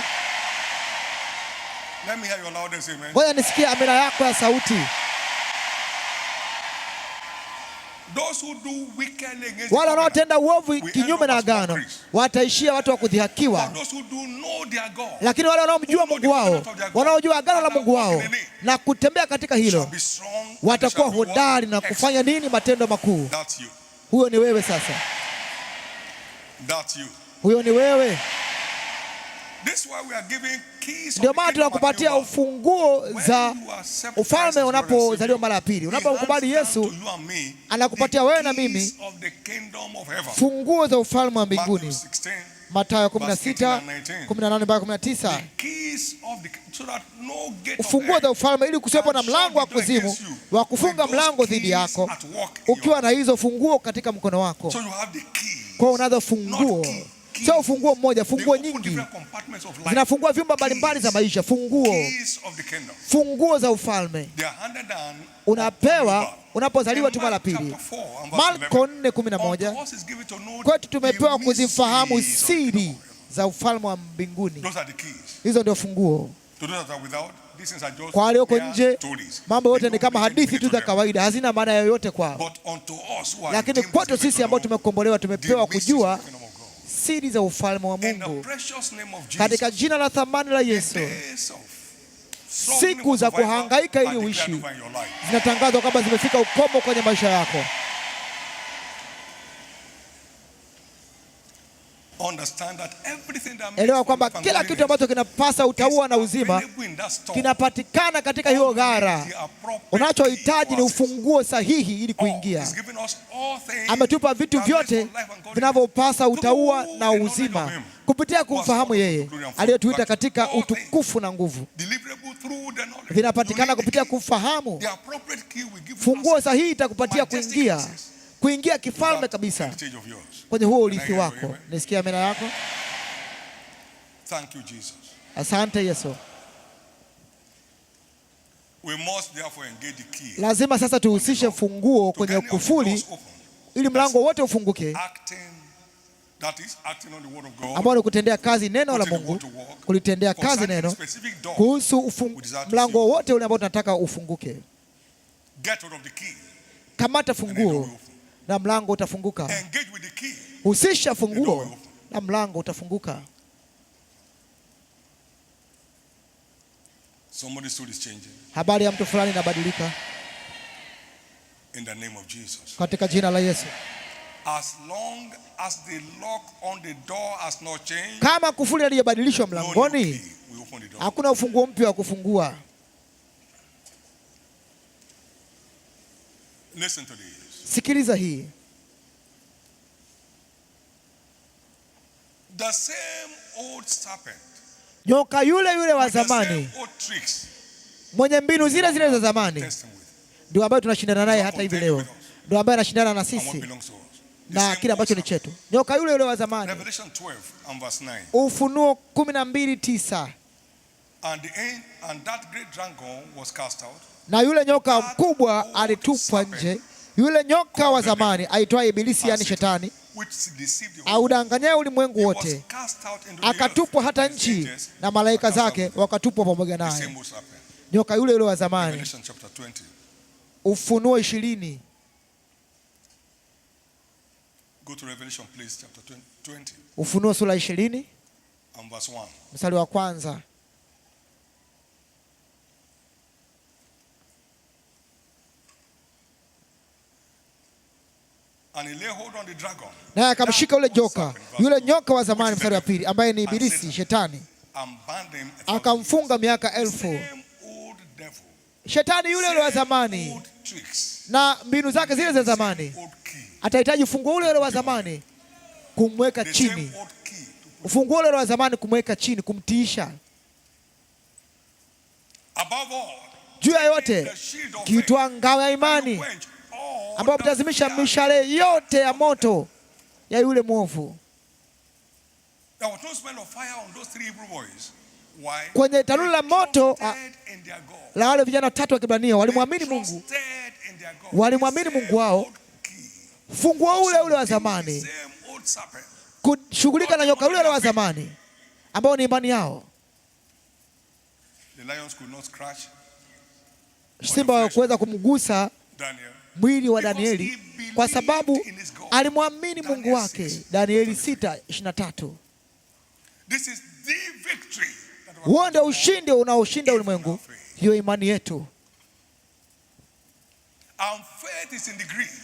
Ngoja nisikie amina yako ya sauti. Wale wanaotenda uovu kinyume na agano wataishia watu wa kudhihakiwa, lakini wale wanaomjua Mungu wao, wanaojua agano la Mungu wao na kutembea katika hilo, watakuwa hodari na kufanya nini? Matendo makuu. Huyo ni wewe sasa. Huyo ni wewe. Ndio maana tunakupatia ufunguo za ufalme unapozaliwa mara ya pili. Unapomkubali Yesu, anakupatia wewe na mimi funguo za ufalme wa mbinguni. Mathayo 16:18-19. Ufunguo za ufalme ili kusiwepo na mlango wa kuzimu wa kufunga mlango dhidi yako, ukiwa na hizo funguo katika mkono wako. Kwa unazo funguo. Sio ufunguo mmoja, funguo nyingi. Zinafungua vyumba mbalimbali za maisha. Funguo za ufalme unapewa unapozaliwa tu mara pili. Marko 4:11. Kwetu tumepewa kuzifahamu siri za ufalme wa mbinguni. Hizo ndio funguo. Kwa walioko nje, mambo yote ni kama hadithi tu za kawaida, hazina maana yoyote kwao. Lakini kwetu sisi ambao tumekombolewa, tumepewa kujua siri za ufalme wa Mungu. Katika jina la thamani la Yesu, siku za kuhangaika ili uishi zinatangazwa kama zimefika ukomo kwenye maisha yako. Elewa kwamba kila kitu ambacho kinapasa utauwa na uzima kinapatikana katika hiyo gara. Unachohitaji ni ufunguo sahihi ili kuingia. Ametupa vitu vyote vinavyopasa utauwa na uzima kupitia kumfahamu yeye aliyetuita katika utukufu na nguvu. Vinapatikana kupitia kumfahamu. Funguo sahihi itakupatia kuingia kifalme kabisa kwenye huo urithi wako. Nisikia amena yako. Thank you, Jesus. Asante Yesu. We must therefore engage the key. Lazima sasa tuhusishe funguo kwenye kufuli ili mlango wote ufunguke, ambao ni kutendea kazi neno la Mungu, kulitendea kazi neno kuhusu mlango wote ule ambao tunataka ufunguke. Kamata funguo na mlango utafunguka. Husisha funguo na mlango utafunguka. Somebody's soul is changing. Habari ya mtu fulani inabadilika. In the name of Jesus. Katika jina la Yesu. As long as the lock on the door has not changed, kama kufuli halijabadilishwa mlangoni, hakuna ufunguo mpya wa kufungua. Listen to this. Sikiliza hii. The same old serpent, nyoka yule yule wa zamani, mwenye mbinu zile zile za zamani, ndio ambaye tunashindana naye hata hivi leo, ndio ambaye anashindana na sisi na kile ambacho ni chetu. Nyoka yule yule wa zamani. Ufunuo 12:9. And that great dragon was cast out. Na yule nyoka mkubwa alitupwa nje, yule nyoka wa zamani aitwaye Ibilisi, yani Shetani, audanganya ulimwengu wote, akatupwa hata nchi, na malaika zake wakatupwa pamoja naye. Nyoka yule yule wa zamani. Ufunuo 20. Go to Revelation, please, chapter 20. Ufunuo sura 20 mstari wa kwanza. And he lay hold on the dragon. Naye akamshika yule nyoka wa zamani, mstari wa pili, ambaye ni Ibilisi Shetani, akamfunga miaka 1000. Shetani yule yule wa zamani na mbinu zake zile za zamani atahitaji ufunguo ule ule wa zamani kumweka chini. Ufunguo ule ule wa zamani kumweka chini, kumtiisha. Juu ya yote kiitwa ngao ya imani, ambao mtazimisha mishale yote ya moto ya yule mwovu. Kwenye tanuru la moto la wale vijana 3 wa Kiebrania walimwamini Mungu, walimwamini Mungu wao. Funguo ule ule wa zamani kushughulika na nyoka ule ule wa zamani ambao ni imani yao. Simba hawakuweza kumgusa mwili wa Danieli kwa sababu alimwamini Mungu wake. Danieli 6:23. Huo ndio ushindi unaoshinda ulimwengu, hiyo imani yetu.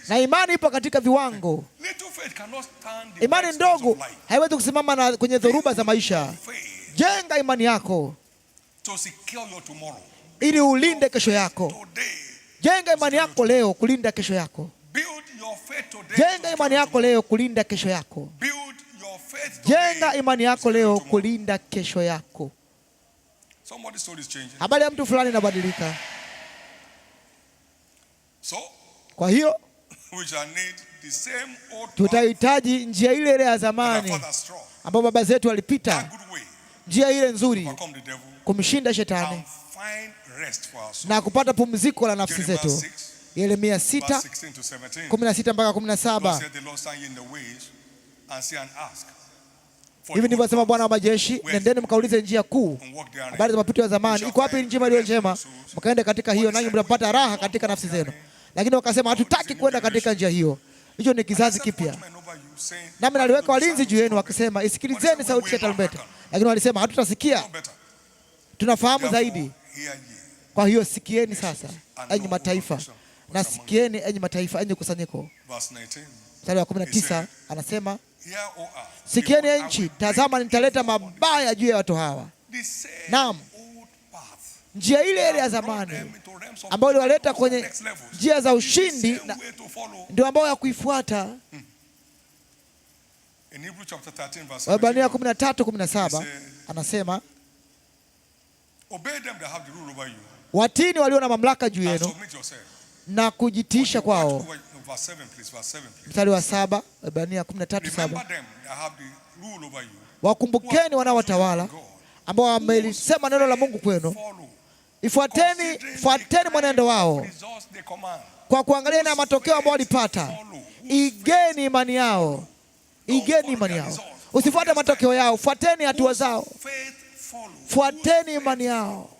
Na imani ipo katika viwango. Imani ndogo haiwezi kusimama kwenye dhoruba za maisha. Jenga imani yako ili ulinde kesho yako. Jenga imani yako leo kulinda kesho yako. Jenga imani yako leo kulinda kesho yako. Jenga imani yako leo kulinda kesho yako. Habari ya mtu fulani inabadilika. Kwa hiyo tutahitaji njia ile ile ya zamani ambapo baba zetu walipita, njia ile nzuri kumshinda Shetani na kupata pumziko la nafsi zetu. Yeremia 6:16 mpaka 17. Hivi ndivyo asema Bwana wa majeshi, nendeni mkaulize njia kuu, habari za mapito ya zamani, iko wapi njia iliyo njema, mkaende katika hiyo, nanyi mtapata raha katika nafsi zenu. Lakini wakasema hatutaki kwenda katika njia hiyo. Hicho ni kizazi kipya. Nami naliweka walinzi juu yenu wakisema, isikilizeni sauti ya tarumbeta. Lakini walisema hatutasikia, tunafahamu zaidi. Kwa hiyo sikieni sasa, enyi mataifa, Na sikieni enyi mataifa, enyi kusanyiko. Mstari wa 19 anasema, sikieni nchi, tazama nitaleta mabaya juu ya watu hawa. Naam, njia ile ile ya zamani ambayo iliwaleta kwenye njia za ushindi ndio ambayo ya kuifuata. Waebrania 13:17 anasema, watini walio na mamlaka juu yenu na kujitiisha kwao. Mstari wa 7, Waebrania 13:7, wakumbukeni wanaowatawala ambao wamelisema neno la Mungu kwenu. Fuateni mwenendo wao kwa kuangalia na matokeo ambayo walipata. Igeni imani yao. Igeni imani yao. Usifuate matokeo yao, fuateni hatua zao. Fuateni imani yao.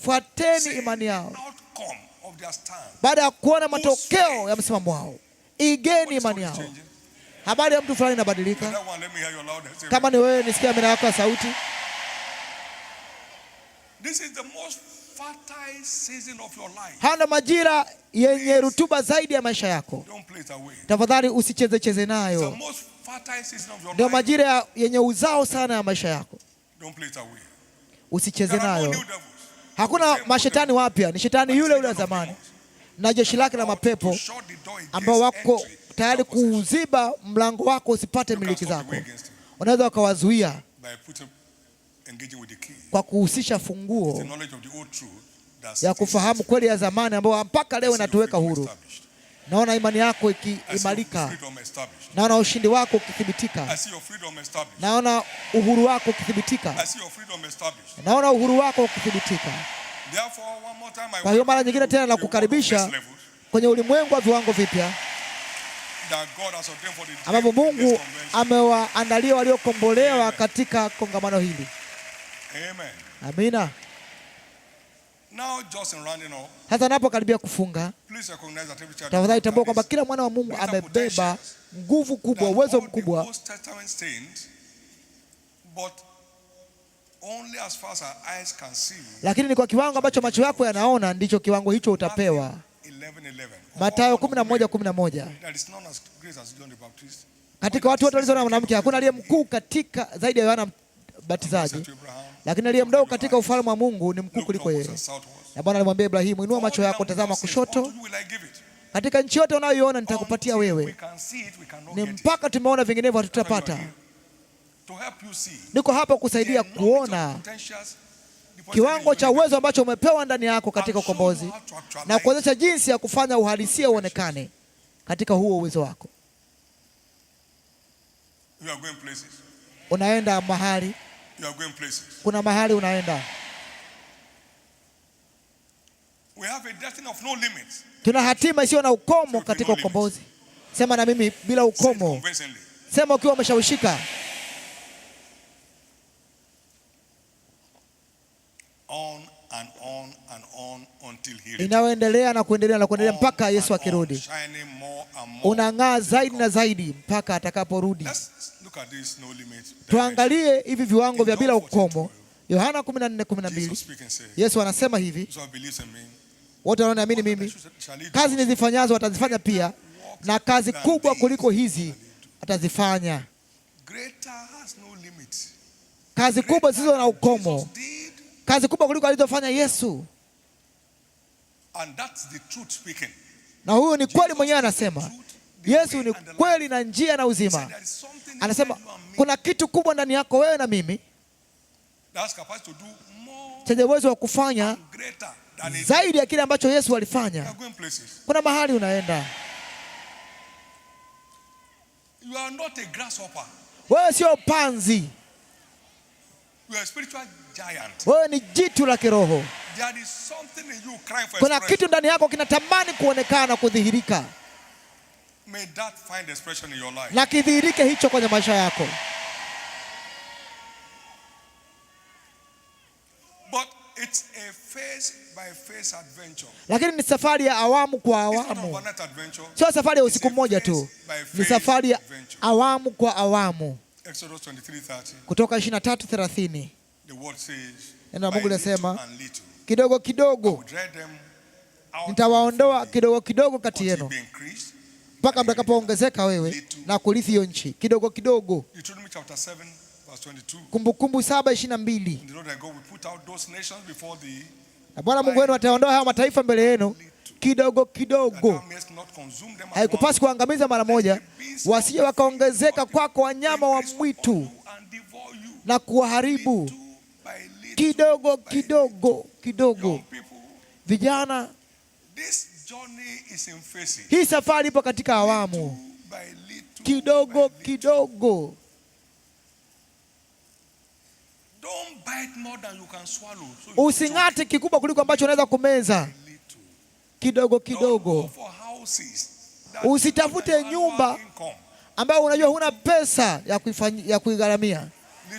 Fuateni imani yao. Baada ya kuona matokeo ya msimamo wao, igeni imani yao. Habari ya mtu fulani inabadilika. Kama ni wewe, nisikia amina yako ya sauti. Hana majira yenye rutuba zaidi ya maisha yako. Tafadhali usicheze nayo. Ndio majira yenye uzao sana ya maisha yako. Usicheze nayo. Hakuna mashetani wapya, ni shetani yule yule wa zamani na jeshi lake la mapepo ambao wako tayari kuuziba mlango wako usipate miliki zako. Unaweza wakawazuia kwa kuhusisha funguo ya kufahamu kweli ya zamani ambayo mpaka leo inatuweka huru. Naona imani yako ikiimarika. Naona ushindi wako ukithibitika. Naona uhuru wako ukithibitika. Naona uhuru wako ukithibitika. Kwa hiyo mara nyingine tena nakukaribisha kwenye ulimwengu wa viwango vipya ambapo Mungu amewaandalia waliokombolewa katika kongamano hili. Amina. Sasa napokaribia kufunga, tafadhali tambua kwamba kila mwana wa Mungu amebeba nguvu kubwa, uwezo mkubwa, lakini ni kwa kiwango ambacho macho yako yanaona, ndicho kiwango hicho utapewa. Mathayo 11:11. Katika watu wote waliozaliwa na mwanamke hakuna aliye mkuu katika zaidi ya Yohana Mbatizaji, lakini aliye mdogo katika ufalme wa Mungu ni mkuu kuliko yeye. Na Bwana alimwambia Ibrahimu, inua macho yako, tazama kushoto, katika nchi yote unayoiona nitakupatia wewe. Ni mpaka tumeona, vinginevyo hatutapata. Niko hapa kusaidia kuona kiwango cha uwezo ambacho umepewa ndani yako katika ukombozi na kuonyesha jinsi ya kufanya uhalisia uonekane katika huo uwezo wako. Unaenda mahali, kuna mahali unaenda. Tuna hatima isiyo na ukomo katika ukombozi. Sema na mimi, bila ukomo. Sema ukiwa umeshawishika. Inaendelea na kuendelea na kuendelea mpaka Yesu akirudi. Unang'aa zaidi na zaidi mpaka atakaporudi. Tuangalie hivi viwango vya bila ukomo. Yohana 14:12. Yesu anasema hivi, wote wanaoamini mimi, kazi nizifanyazo watazifanya pia, na kazi kubwa kuliko hizi atazifanya. Kazi kubwa zisizo na ukomo. Kazi kubwa kuliko alizofanya Yesu. Na huyu ni kweli mwenyewe anasema. Yesu ni kweli na njia na uzima. Anasema kuna kitu kubwa ndani yako wewe na mimi chenye uwezo wa kufanya zaidi ya kile ambacho Yesu alifanya. Kuna mahali unaenda. Wewe sio panzi. Wewe ni jitu la kiroho. Kuna kitu ndani yako kinatamani kuonekana, kudhihirika. Na kidhihirike hicho kwenye maisha yako. Lakini ni safari ya awamu kwa awamu. Sio safari ya usiku mmoja tu. Ni safari ya awamu kwa awamu. Kutoka 23:30. Neno la Mungu linasema kidogo kidogo nitawaondoa kidogo kidogo kati yenu mpaka mtakapoongezeka wewe na kurithi hiyo nchi kidogo kidogo. Kumbukumbu 7:22. Na Bwana Mungu wenu ataondoa haya mataifa mbele yenu kidogo kidogo. Haikupasi kuangamiza mara moja, wasije wakaongezeka kwako wanyama wa mwitu na kuwaharibu kidogo kidogo kidogo. Vijana, hii safari ipo katika awamu kidogo kidogo. Using'ate kikubwa kuliko ambacho unaweza kumeza. Kidogo kidogo. Usitafute nyumba ambayo unajua huna pesa ya kuigharamia.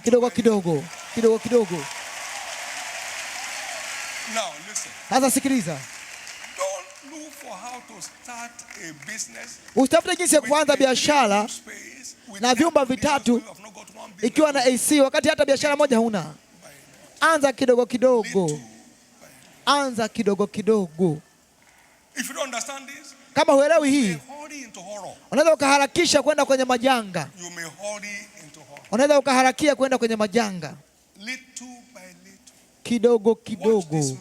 Kidogo kidogo, kidogo kidogo. Sasa sikiliza. Usitafute jinsi ya kuanza biashara na vyumba vitatu ikiwa na AC wakati hata biashara moja huna. Anza kidogo kidogo. Anza kidogo kidogo. Kama huelewi hii, unaweza ukaharakisha kwenda kwenye majanga. Unaweza ukaharakia kwenda kwenye majanga. Kidogo kidogo.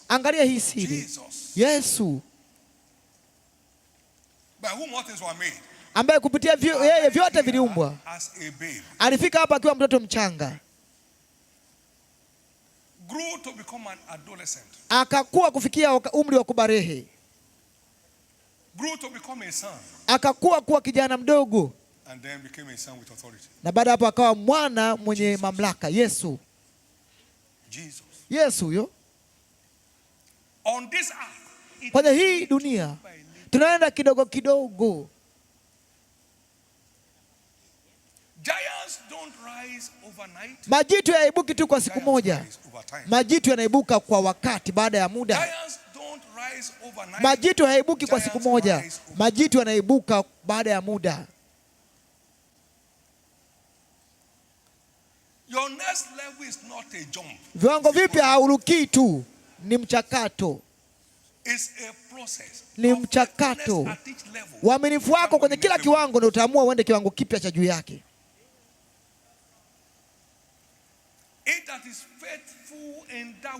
Angalia hii siri. Yesu ambaye kupitia yeye vyote viliumbwa, alifika hapa akiwa mtoto mchanga, akakuwa kufikia umri wa kubarehe, akakuwa kuwa kijana mdogo, na baada hapo akawa mwana mwenye mamlaka. Yesu huyo. Kwenye hii dunia tunaenda kidogo kidogo. Majitu yaibuki tu kwa siku moja. Majitu yanaibuka kwa wakati baada ya muda. Majitu haibuki kwa siku moja. Majitu yanaibuka baada ya muda. Viwango vipya haurukii tu, ni mchakato. Ni mchakato. Uaminifu wako kwenye kila kiwango ndio utaamua uende kiwango kipya cha juu yake.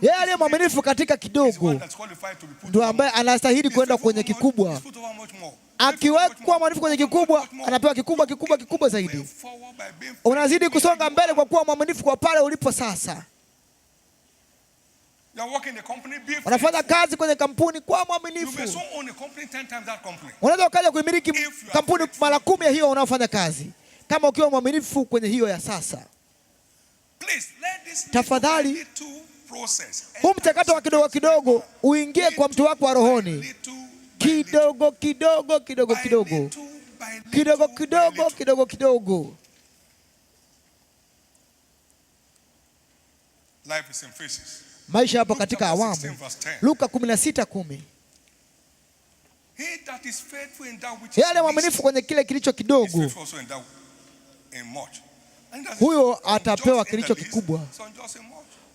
Yeye aliye mwaminifu katika kidogo ndio ambaye anastahili kwenda kwenye kikubwa. Akiwekwa mwaminifu kwenye kikubwa, anapewa kikubwa zaidi. Unazidi kusonga mbele kwa kuwa mwaminifu kwa pale ulipo sasa. Unafanya kazi kwenye kampuni kwa mwaminifu. Unaweza ukaja kuimiliki kampuni mara 10 ya hiyo unaofanya kazi, kama ukiwa mwaminifu kwenye hiyo ya sasa. Tafadhali, huu mchakato wa kidogo kidogo uingie kwa mtu wako wa rohoni. Kidogo kidogo kidogo kidogo. Kidogo kidogo kidogo kidogo. Maisha hapo katika awamu. Luka 16:10. Yale mwaminifu kwenye kile kilicho kidogo, huyo atapewa kilicho kikubwa.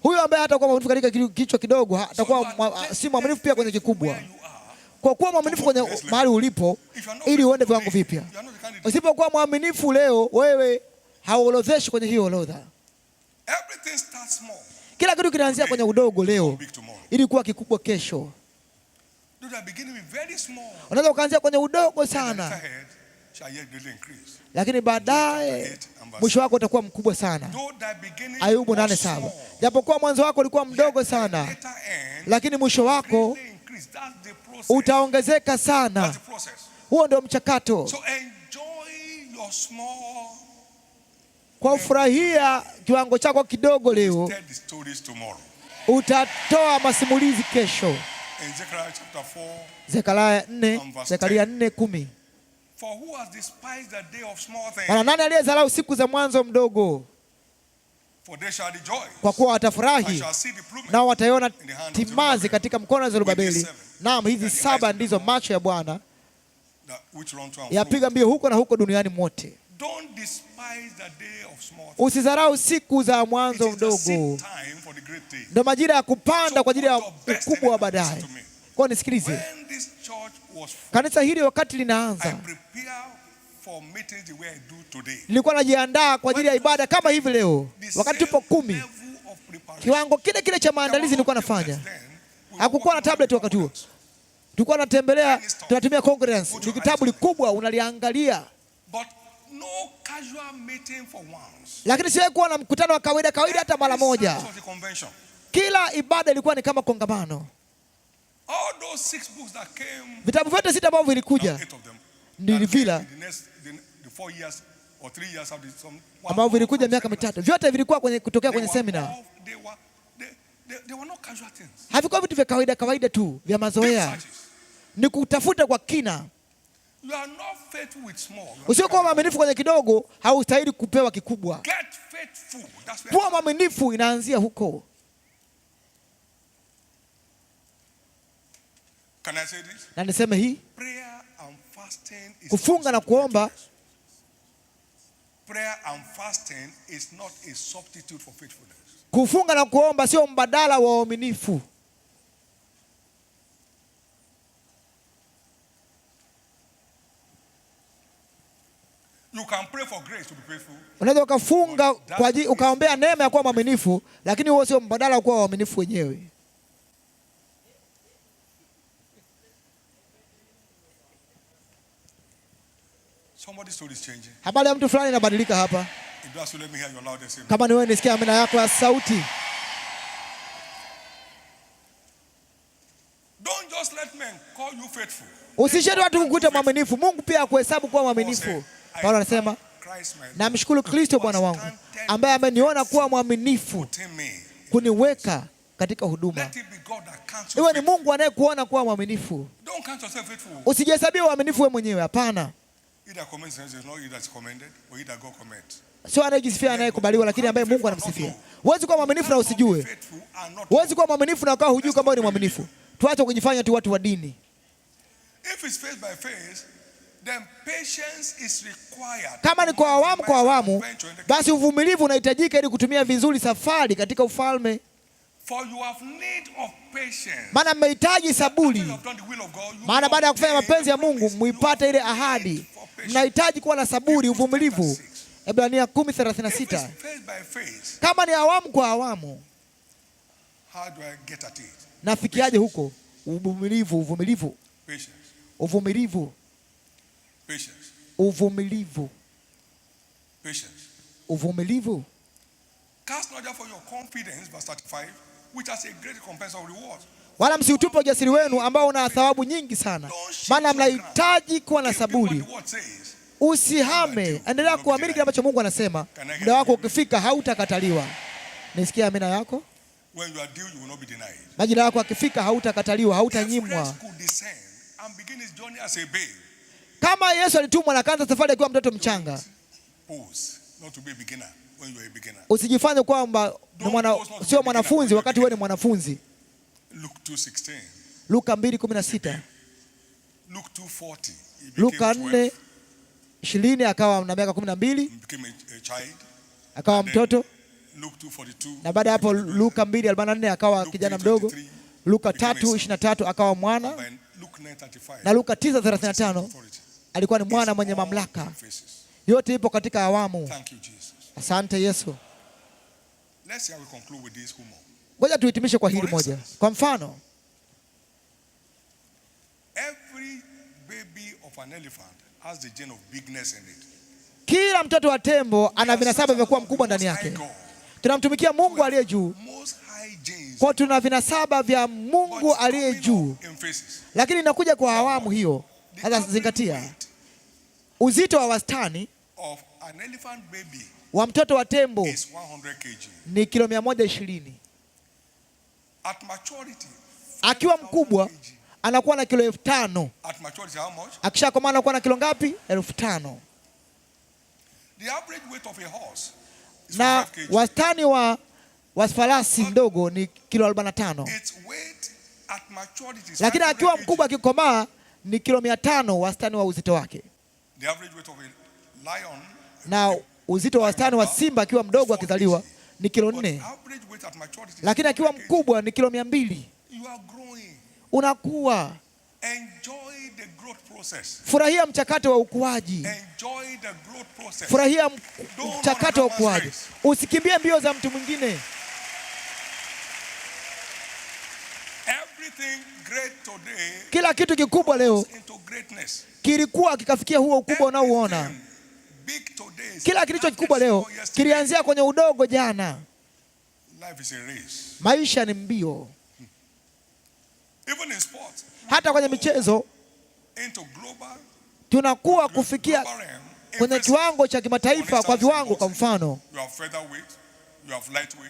Huyo ambaye hatakuwa mwaminifu katika kilicho kidogo, atakuwa si mwaminifu pia kwenye kikubwa. Kwa kuwa mwaminifu kwenye mahali ulipo ili uende viwango vipya. Usipokuwa mwaminifu leo, wewe hauorodheshi kwenye hiyo orodha. Kila kitu kinaanzia kwenye udogo leo ili kuwa kikubwa kesho. Unaweza ukaanzia kwenye udogo sana, lakini baadaye mwisho wako utakuwa mkubwa sana. Ayubu 8:7. Japokuwa mwanzo wako ulikuwa mdogo sana, lakini mwisho wako utaongezeka sana. Huo ndio mchakato. Kwa ufurahia kiwango chako kidogo leo, utatoa masimulizi kesho. Zekaria 4:10. Maana nani aliyedharau siku za mwanzo mdogo? Kwa kuwa watafurahi nao wataiona timazi katika mkono wa Zerubabeli. Naam, hizi 7 ndizo macho ya Bwana yapiga mbio huko na huko duniani mote. Usidharau siku za mwanzo mdogo. Ndio majira ya kupanda kwa ajili ya ukubwa wa baadaye. Kwa nisikilize, kanisa hili wakati linaanza, nilikuwa najiandaa kwa ajili ya ibada kama hivi leo. Wakati tupo 10, kiwango kile kile cha maandalizi nilikuwa nafanya. Hakukuwa na tablet wakati huo. Tulikuwa tunatembelea, tunatumia Concordance. Ni kitabu kikubwa unaliangalia. Lakini siwe kuwa na mkutano wa kawaida hata mara moja. Kila ibada ilikuwa ni kama kongamano. Vitabu vyote 6 ambavyo vilikuja ni vila ambavyo vilikuja miaka 3. Vyote vilikuwa kutokea kwenye seminar. Havikuwa vitu vya kawaida tu vya mazoea. Ni kutafuta kwa kina. Usiokuwa mwaminifu kwenye kidogo, haustahili kupewa kikubwa. Kuwa mwaminifu inaanzia huko. Na niseme hii, kufunga na kuomba, kufunga na kuomba sio mbadala wa uaminifu. Unaweza ukafunga kwa ajili ukaombea neema ya kuwa mwaminifu, lakini huo sio mbadala wa kuwa waaminifu wenyewe. Habari ya mtu fulani inabadilika hapa. Kama ni wewe, nisikia amina yako ya sauti. Usishinde watu kukuita mwaminifu. Mungu pia akuhesabu kuwa mwaminifu. Paulo anasema, namshukuru Kristo Bwana wangu ambaye ameniona kuwa mwaminifu kuniweka katika huduma. Iwe ni Mungu anayekuona kuwa mwaminifu. Usijihesabie uaminifu wewe mwenyewe, hapana. Sio anayejisifia anayekubaliwa, lakini ambaye Mungu anamsifia. Huwezi kuwa mwaminifu na usijue. Huwezi kuwa mwaminifu na ukawa hujui kama wewe ni mwaminifu. Tuache kujifanya tu watu wa dini. Kama ni kwa awamu, basi uvumilivu unahitajika ili kutumia vizuri safari katika ufalme. Maana mmehitaji saburi. Maana baada ya kufanya mapenzi ya Mungu muipate ile ahadi. Mnahitaji kuwa na saburi, uvumilivu. Ebrania 10:36. Kama ni awamu kwa awamu, nafikiaje huko? Uvumilivu. Wala msiutupe ujasiri wenu ambao una thawabu nyingi sana, maana mnahitaji kuwa na saburi. Usihame, endelea kuamini kile ambacho Mungu anasema. Muda wako ukifika hautakataliwa. Nisikia amina yako. Majira yako akifika hautakataliwa, hautanyimwa. Kama Yesu alitumwa na kaanza safari akiwa mtoto mchanga, usijifanye kwamba sio mwanafunzi wakati wewe ni mwanafunzi. Luka 2:16. Luka 4:20 akawa na miaka 12 akawa mtoto. Na baada ya hapo Luka 2:44 akawa kijana mdogo. Luka 3:23 akawa mwana. Na Luka 9:35 alikuwa ni mwana mwenye mamlaka. Yote ipo katika awamu. Asante Yesu. Ngoja tuhitimishe kwa hili moja. Kwa mfano, kila mtoto wa tembo ana vinasaba vya kuwa mkubwa ndani yake. Tunamtumikia Mungu aliye juu, kwa tuna vinasaba vya Mungu aliye juu. Lakini inakuja kwa awamu hiyo. Sasa zingatia, uzito wa wastani wa mtoto wa tembo ni kilo 120. Akiwa mkubwa anakuwa na kilo 5,000. Akishakomaa anakuwa na kilo ngapi? 5,000. Na wastani wa farasi mdogo ni kilo 45. Lakini akiwa mkubwa, akikomaa ni kilo 500 wastani wa uzito wake. Na uzito wa wastani wa simba akiwa mdogo akizaliwa ni kilo 4. Lakini akiwa mkubwa ni kilo 200. unakuwa. Enjoy the growth process. Furahia mchakato wa ukuaji. Enjoy the growth process. Furahia mchakato wa ukuaji. Usikimbie mbio za mtu mwingine. Everything great today, kila kitu kikubwa leo kilikuwa kikafikia huo ukubwa unaouona. Kila kilicho kikubwa leo kilianzia kwenye udogo jana. Maisha ni mbio. Hata kwenye michezo tunakuwa kufikia kwenye kiwango cha kimataifa kwa viwango. Kwa mfano,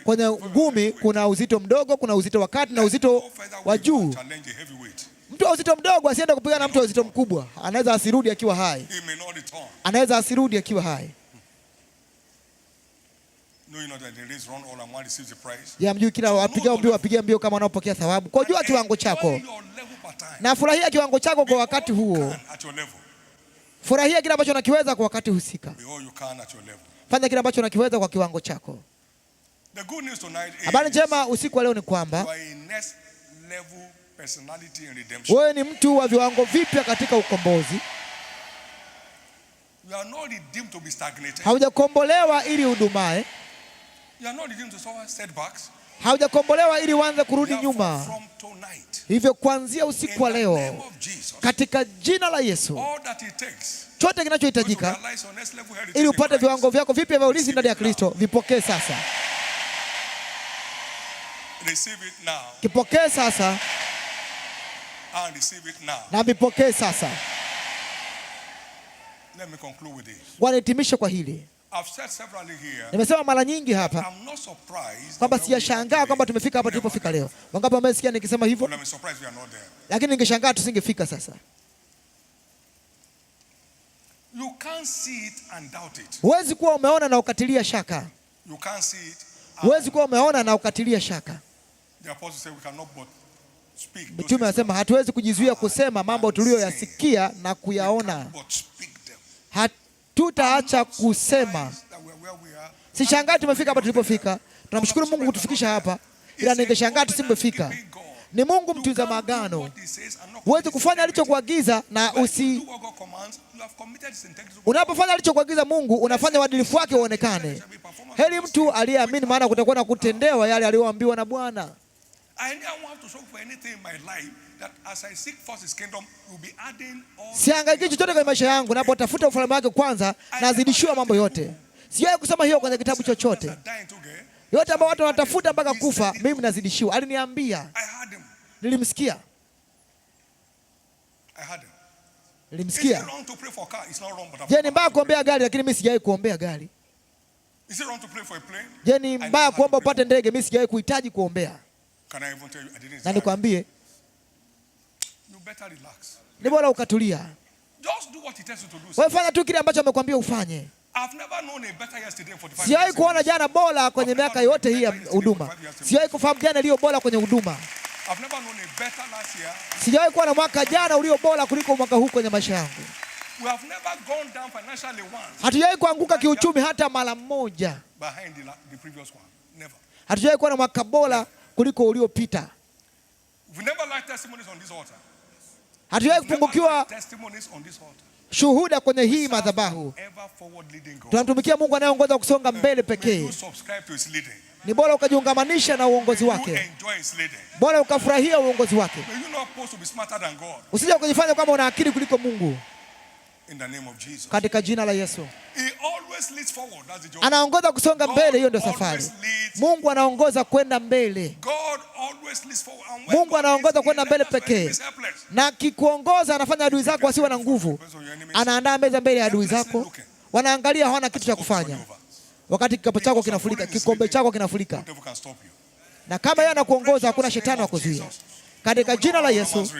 kwenye ngumi kuna uzito mdogo, kuna uzito wa kati na uzito wa juu. Mtu wa uzito mdogo asiende kupigana na mtu wa uzito mkubwa, anaweza asirudi akiwa hai. Anaweza asirudi akiwa hai. Ya mjui kila wapiga mbio kama wanaopokea thawabu. Kwa jua kiwango chako. Na furahia kiwango chako kwa wakati huo. Furahia kile ambacho unakiweza kwa wakati husika. Fanya kile ambacho unakiweza kwa kiwango chako. Habari njema usiku wa leo ni kwamba wewe ni mtu wa viwango vipya katika ukombozi. Haujakombolewa ili udumae. Haujakombolewa ili uanze kurudi nyuma. Hivyo kuanzia usiku wa leo, katika jina la Yesu, chote kinachohitajika ili upate viwango vyako vipya vya ulinzi ndani ya Kristo, vipokee sasa. Kipokee sasa. Na vipokee sasa. Wanahitimisha kwa hili. Nimesema mara nyingi hapa kwamba siyashangaa kwamba tumefika hapa tulipofika leo. Wangapi wamesikia nikisema hivyo? Lakini ningeshangaa tusingefika sasa. Huwezi kuwa umeona na ukatilia shaka. Huwezi kuwa umeona na ukatilia shaka. Mtume anasema hatuwezi kujizuia kusema mambo tuliyoyasikia na kuyaona. Hatutaacha kusema. Sishangaa tumefika hapa tulipofika. Tunamshukuru Mungu kutufikisha hapa. Ila ningeshangaa tusingefika. Ni Mungu mtunza maagano. Huwezi kufanya alichokuagiza na unapofanya alichokuagiza Mungu, unafanya uadilifu wake uonekane. Heri mtu aliyeamini, maana kutakuwa na kutendewa yale aliyoambiwa na Bwana. Sihangaiki chochote kwenye maisha yangu, napotafuta ufalme wake kwanza, nazidishiwa mambo yote. Sijawahi kusema hiyo kwenye kitabu chochote. Yote ambao watu wanatafuta mpaka kufa, mimi nazidishiwa. Aliniambia. Nilimsikia. Nilimsikia. Je, ni mbaya kuombea gari lakini mimi sijawahi kuombea gari? Je, ni mbaya kuomba upate ndege? Mimi sijawahi kuhitaji kuombea. Na nikwambie, ni bora ukatulia. Wewe fanya tu kile ambacho amekwambia ufanye. Sijawahi kuona jana bora kwenye miaka yote hii ya huduma. Sijawahi kufahamu jana iliyo bora kwenye huduma. Sijawahi kuwa na mwaka jana ulio bora kuliko mwaka huu kwenye maisha yangu. Hatujawahi kuanguka kiuchumi hata mara moja. Hatujawahi kuwa na mwaka bora kuliko uliopita. Hatujawahi kupungukiwa shuhuda kwenye hii madhabahu. Tunamtumikia Mungu anayeongoza kusonga mbele pekee. Ni bora ukajiungamanisha na uongozi wake. Bora ukafurahia uongozi wake. Usije ukajifanya kama una akili kuliko Mungu. Katika jina la Yesu. Anaongoza kusonga mbele, hiyo ndio safari. Mungu anaongoza kwenda mbele. Mungu anaongoza kwenda mbele pekee. Na kikuongoza anafanya adui zako wasiwe na nguvu. Anaandaa meza mbele ya adui zako. Wanaangalia hawana kitu cha kufanya. Wakati kikapu chako kinafurika, kikombe chako kinafurika. Na kama yeye anakuongoza, hakuna shetani wa kuzuia. Katika jina la Yesu,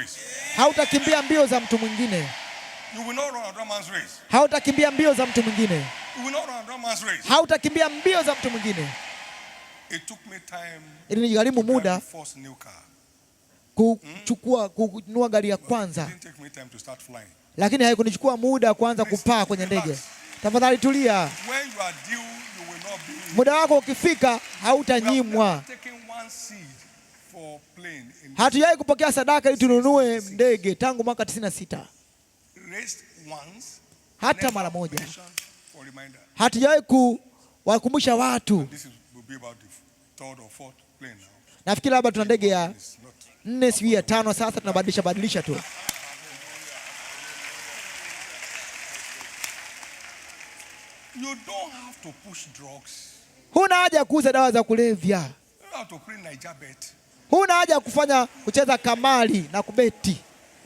hautakimbia mbio za mtu mwingine. Hautakimbia mbio za mtu mwingine. Hautakimbia mbio za mtu mwingine. Ilinigharimu muda kununua gari ya kwanza, lakini haikunichukua muda kuanza kupaa kwenye ndege. Tafadhali tulia. Muda wako ukifika hautanyimwa. Hatujawahi kupokea sadaka ili tununue ndege tangu mwaka 96. Hata mara moja. Hatujawahi kuwakumbusha watu. Nafikiri labda tuna ndege ya 4 sijui ya 5 sasa tunabadilisha tu. You don't have to push drugs. Huna haja ya kuuza dawa za kulevya. You don't have to play Niger bet. Huna haja ya kufanya kucheza kamari na kubeti.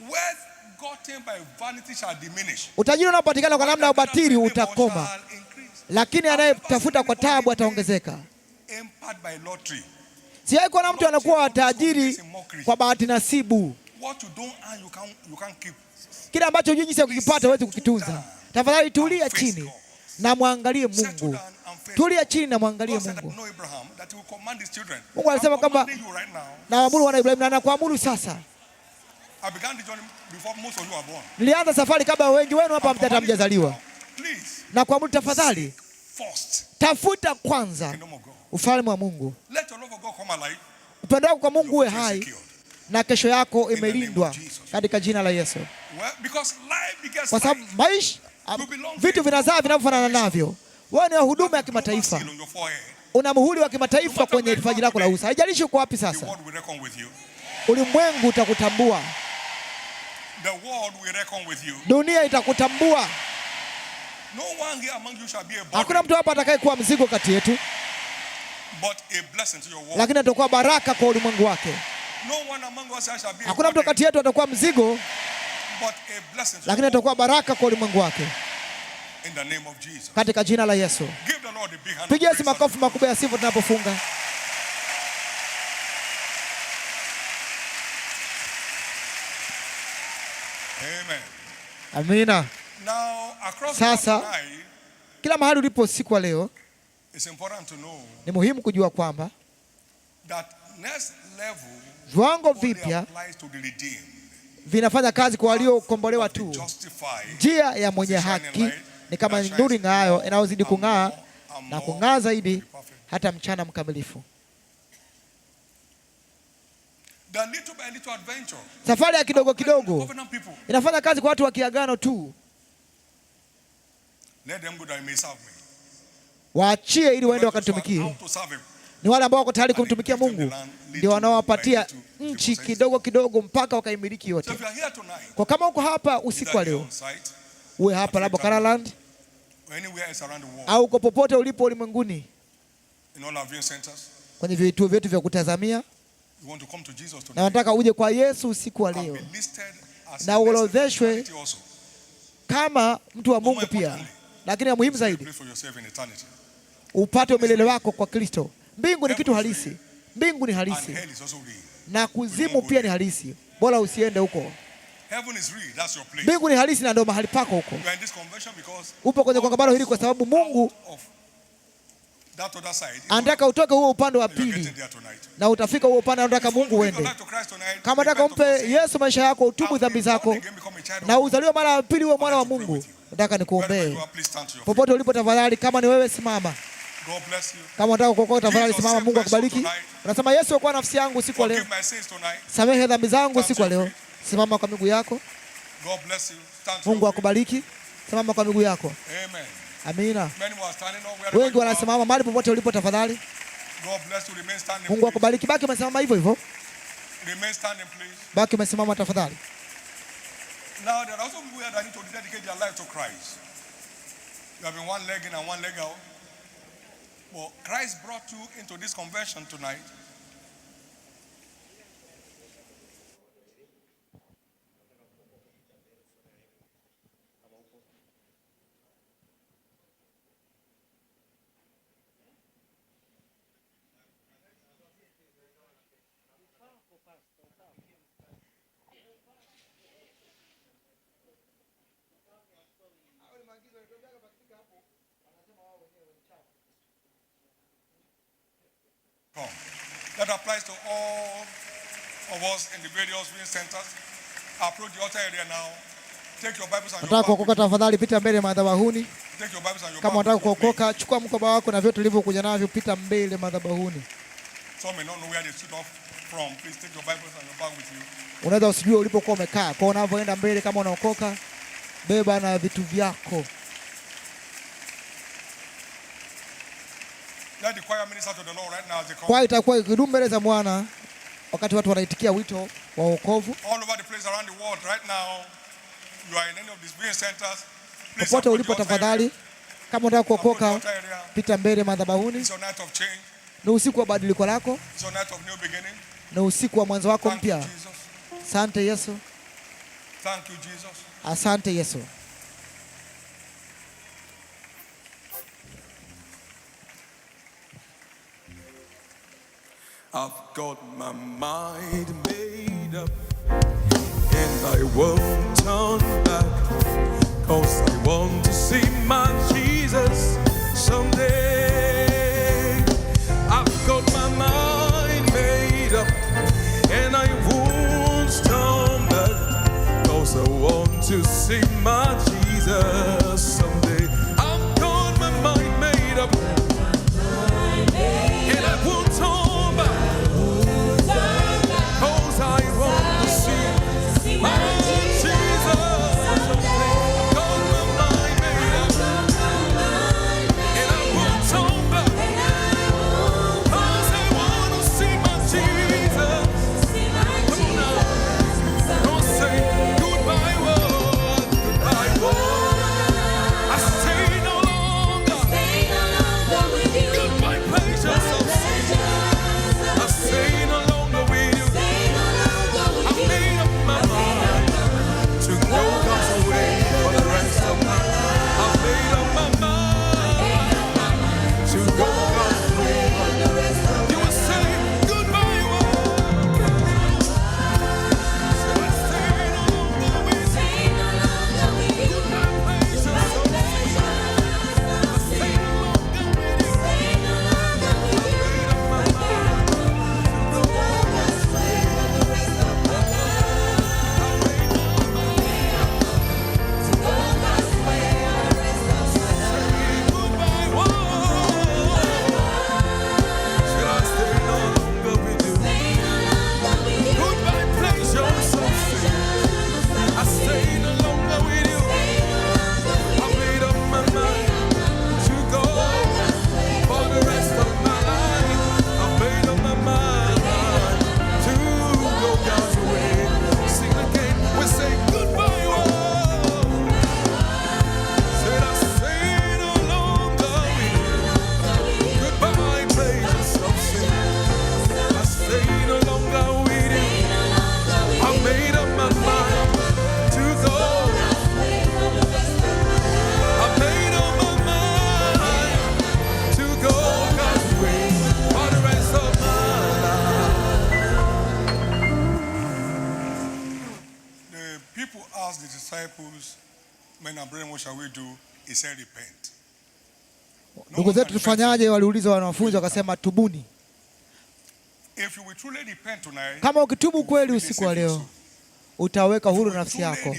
Wealth gotten by vanity shall diminish. Utajiri unaopatikana kwa namna ya ubatili utakoma. Lakini anayetafuta kwa taabu ataongezeka. Empowered by lottery. Sijawahi kuona mtu anakuwa tajiri kwa bahati nasibu. What you don't earn you can't keep. Kile ambacho hujui jinsi ya kukipata huwezi kukitunza. Tafadhali tulia chini na muangalie Mungu. Tulia chini na muangalie Mungu. Mungu alisema kwamba nawaamuru wana Ibrahimu na anakuamuru sasa. Nilianza safari kabla wengi wenu hapa hamjazaliwa. Na kuamuru tafadhali, tafuta kwanza ufalme wa Mungu. Upendo wako kwa Mungu uwe hai na kesho yako imelindwa katika jina la Yesu. Kwa sababu maisha vitu vinazaa vinavyofanana navyo. Wewe ni huduma ya kimataifa. Una muhuri wa kimataifa kwenye paji lako la uso. Haijalishi uko wapi sasa. Ulimwengu utakutambua. Dunia itakutambua. Hakuna mtu hapa atakayekuwa mzigo kati yetu. Lakini atakuwa baraka kwa ulimwengu wake. Hakuna mtu kati yetu atakuwa mzigo. Lakini atakuwa baraka kwa ulimwengu wake. In the name of Jesus. Katika jina la Yesu. Give the Lord a big hand. Pigia makofi makubwa ya sifa tunapofunga. Amen. Amina. Now, across sasa, tonight, kila mahali ulipo siku wa leo, it's important to know ni muhimu kujua kwamba that next level viwango vipya vinafanya kazi kwa waliokombolewa tu. Njia ya mwenye haki ni kama nuru ing'aayo inayozidi kung'aa na kung'aa zaidi hata mchana mkamilifu. Safari ya kidogo kidogo inafanya kazi kwa watu wa kiagano tu. Waachie ili waende wakatumikie. Ni wale ambao wako tayari kumtumikia Mungu ndio wanaowapatia nchi kidogo kidogo mpaka wakaimiliki yote. Kwa kama uko hapa usiku wa leo, uwe hapa labda Karaland au uko popote ulipo ulimwenguni, kwenye vituo vyetu vya kutazamia, na nataka uje kwa Yesu usiku wa leo na uorodheshwe kama mtu wa Mungu pia, lakini ya muhimu zaidi upate umilele wako kwa Kristo. Mbingu ni kitu halisi. Mbingu ni halisi. Na kuzimu pia ni halisi. Bora usiende huko. Mbingu ni halisi na ndio mahali pako huko. Upo kwenye kongamano hili kwa sababu Mungu anataka utoke huo upande wa pili. Na utafika huo upande anataka Mungu uende. Kama unataka umpe Yesu maisha yako, utubu dhambi zako na uzaliwe mara ya pili uwe mwana wa Mungu, nataka nikuombee. Popote ulipo tafadhali, kama ni wewe simama. Kama unataka kuokoka tafadhali simama. Mungu akubariki. Unasema Yesu, okoa nafsi yangu siku leo. Samehe dhambi zangu siku leo. Simama kwa miguu yako. Mungu akubariki. Simama kwa miguu yako. Amina. Wengi wanasimama mahali popote ulipo tafadhali. Mungu akubariki. Baki umesimama hivyo hivyo. Baki umesimama tafadhali. Now there are also people that need to dedicate their life to Christ. You have been one leg in and one leg out. Well, Christ brought you into this convention tonight. That applies to all of us in the various viewing centers. Approach the altar area now. Take your Bibles and your kuokoka tafadhali pita mbele madhabahuni. Take your Bibles and your Kama unataka kuokoka, chukua mkoba wako na vyote ulivyokuja navyo, pita mbele madhabahuni. Some may not know where they stood off. from, please take your Bibles and your bag with you. Unaweza usijue ulipokuwa umekaa. Kwa unavyoenda mbele kama unaokoka, beba na vitu vyako. Let the choir minister to the Lord right now as they come. Kwa itakuwa ikidumu mbele za Bwana wakati watu wanaitikia wito wa wokovu. All over the place around the world right now, you are in any of these viewing centers. Popote ulipo tafadhali, kama unataka kuokoka, pita mbele madhabahuni. It's your night of change. Ni usiku wa badiliko lako. It's your night of new beginning. Ni usiku wa mwanzo wako mpya. Asante Yesu. Thank you, Jesus. Asante Yesu. I've got my mind made up and I won't turn back, 'cause I want to see my Jesus someday. I've got my mind made up and I won't turn back, 'cause I want to see my Jesus someday. I've got my mind made up and I won't turn back, 'cause I want to see my Jesus someday. I've got my mind made up and I won't turn back, 'cause I want to see my Jesus. Come on now, don't say goodbye world, goodbye world. I say no longer goodbye patience of sin. I say no longer with you. I made up my mind to go God's way for the rest of my life. I made up my mind to go God's way for the rest of my life. You will say goodbye world. So I say no longer with you. Goodbye patience of sin. I say no longer with you. I made up my mind to go God's way for the rest of my life. I made up my mind to go God's way for the rest of my life. Goodbye world. Should I stay no longer with you? Goodbye pleasures of sin. I stay no longer with you. I made up my mind to go for the rest of my life. I made up my mind to go God's way. Sing again, we say goodbye world. Said I stay no longer with you. Goodbye pleasures of sin. I stay no longer with you. I made up my mind to go. I made up my mind to go God's way for the rest of my life. The people asked the disciples, men and brethren, what shall we do? He said, repent. Ndugu zetu tufanyaje? Waliuliza wanafunzi wakasema tubuni. If you will truly repent tonight, Kama ukitubu kweli usiku wa leo, utaweka huru nafsi yako.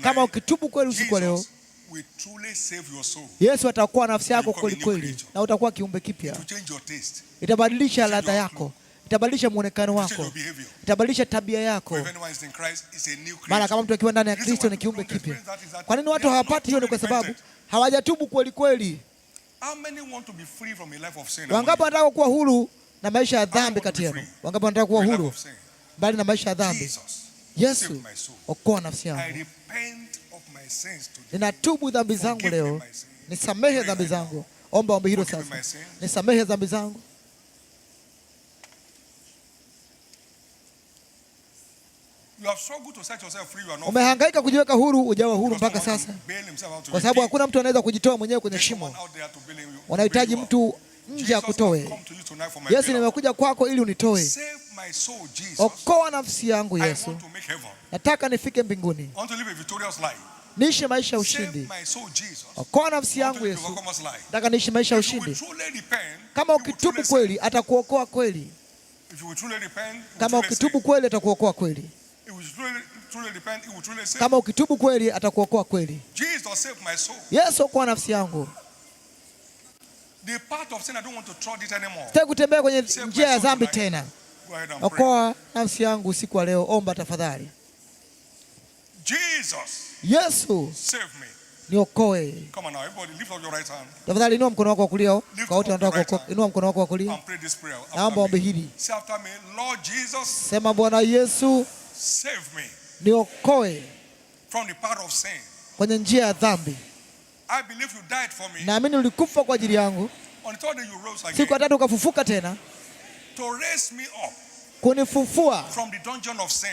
Kama ukitubu kweli usiku wa leo, Jesus will truly save your soul. Yesu atakuwa nafsi yako kweli kweli, na utakuwa kiumbe kipya. To change your taste, Itabadilisha ladha yako, itabadilisha muonekano change wako, your behavior. itabadilisha tabia yako. If anyone is in Christ, is a new Maana creature. kama mtu akiwa ndani ya Kristo ni kiumbe kipya. Kwa nini watu hawapati hiyo? Ni kwa sababu hawajatubu kweli kweli. How many want to be free from a life of sin? Wangapi wanataka kuwa huru na maisha ya dhambi kati yenu? Wangapi wanataka kuwa huru bali na maisha ya dhambi? Jesus, Yesu, save my soul. okoa nafsi I yangu. repent of my sins today. Ninatubu dhambi zangu leo. Nisamehe dhambi zangu. Omba ombi hilo sasa. Nisamehe dhambi zangu. You have struggled to set yourself free. You are not free. Umehangaika kujiweka huru, hujawa huru Because mpaka no one sasa, can bail himself out to kwa sababu redeem. hakuna mtu anaweza kujitoa mwenyewe kwenye There's shimo. someone out there to bail you. Unahitaji mtu nje Jesus, I've akutoe. come to you tonight for my Yesu, bailout. nimekuja kwako ili unitoe. Save my soul, Jesus. Okoa nafsi yangu I Yesu. want to make heaven. Nataka nifike mbinguni. I want to live a victorious life. Niishi maisha ya Save ushindi. my soul, Jesus. Okoa nafsi I want to yangu live a Yesu. overcomer's life. Nataka niishi maisha ya If you will ushindi. truly repent, Kama you will ukitubu truly kweli atakuokoa kweli. save. If you will truly repent, you will Kama truly ukitubu save. kweli atakuokoa kweli. If you will truly repent, you will truly save. Kama ukitubu kweli atakuokoa kweli. Jesus, save my soul. Yesu, okoa nafsi yangu. The path of sin, I don't want to trod it anymore. Sitaki kutembea kwenye njia ya dhambi tena. Go ahead and pray. Okoa nafsi yangu usiku wa leo, omba tafadhali. Jesus, Yesu, save me. niokoe. Come on now, everybody, lift up your right hand Tafadhali inua mkono wako wa kulia. Kwa wote wanataka right kuokoka, hand. inua mkono wako wa kulia. and pray this prayer. Naomba ombi hili. Say after me, Lord Jesus, Sema, Bwana Yesu, save me niokoe from the power of sin. kwenye njia ya dhambi. I believe you died for me. Naamini ulikufa kwa ajili yangu, On the third day you rose siku ya again tatu ukafufuka tena to raise me up kunifufua from the dungeon of sin.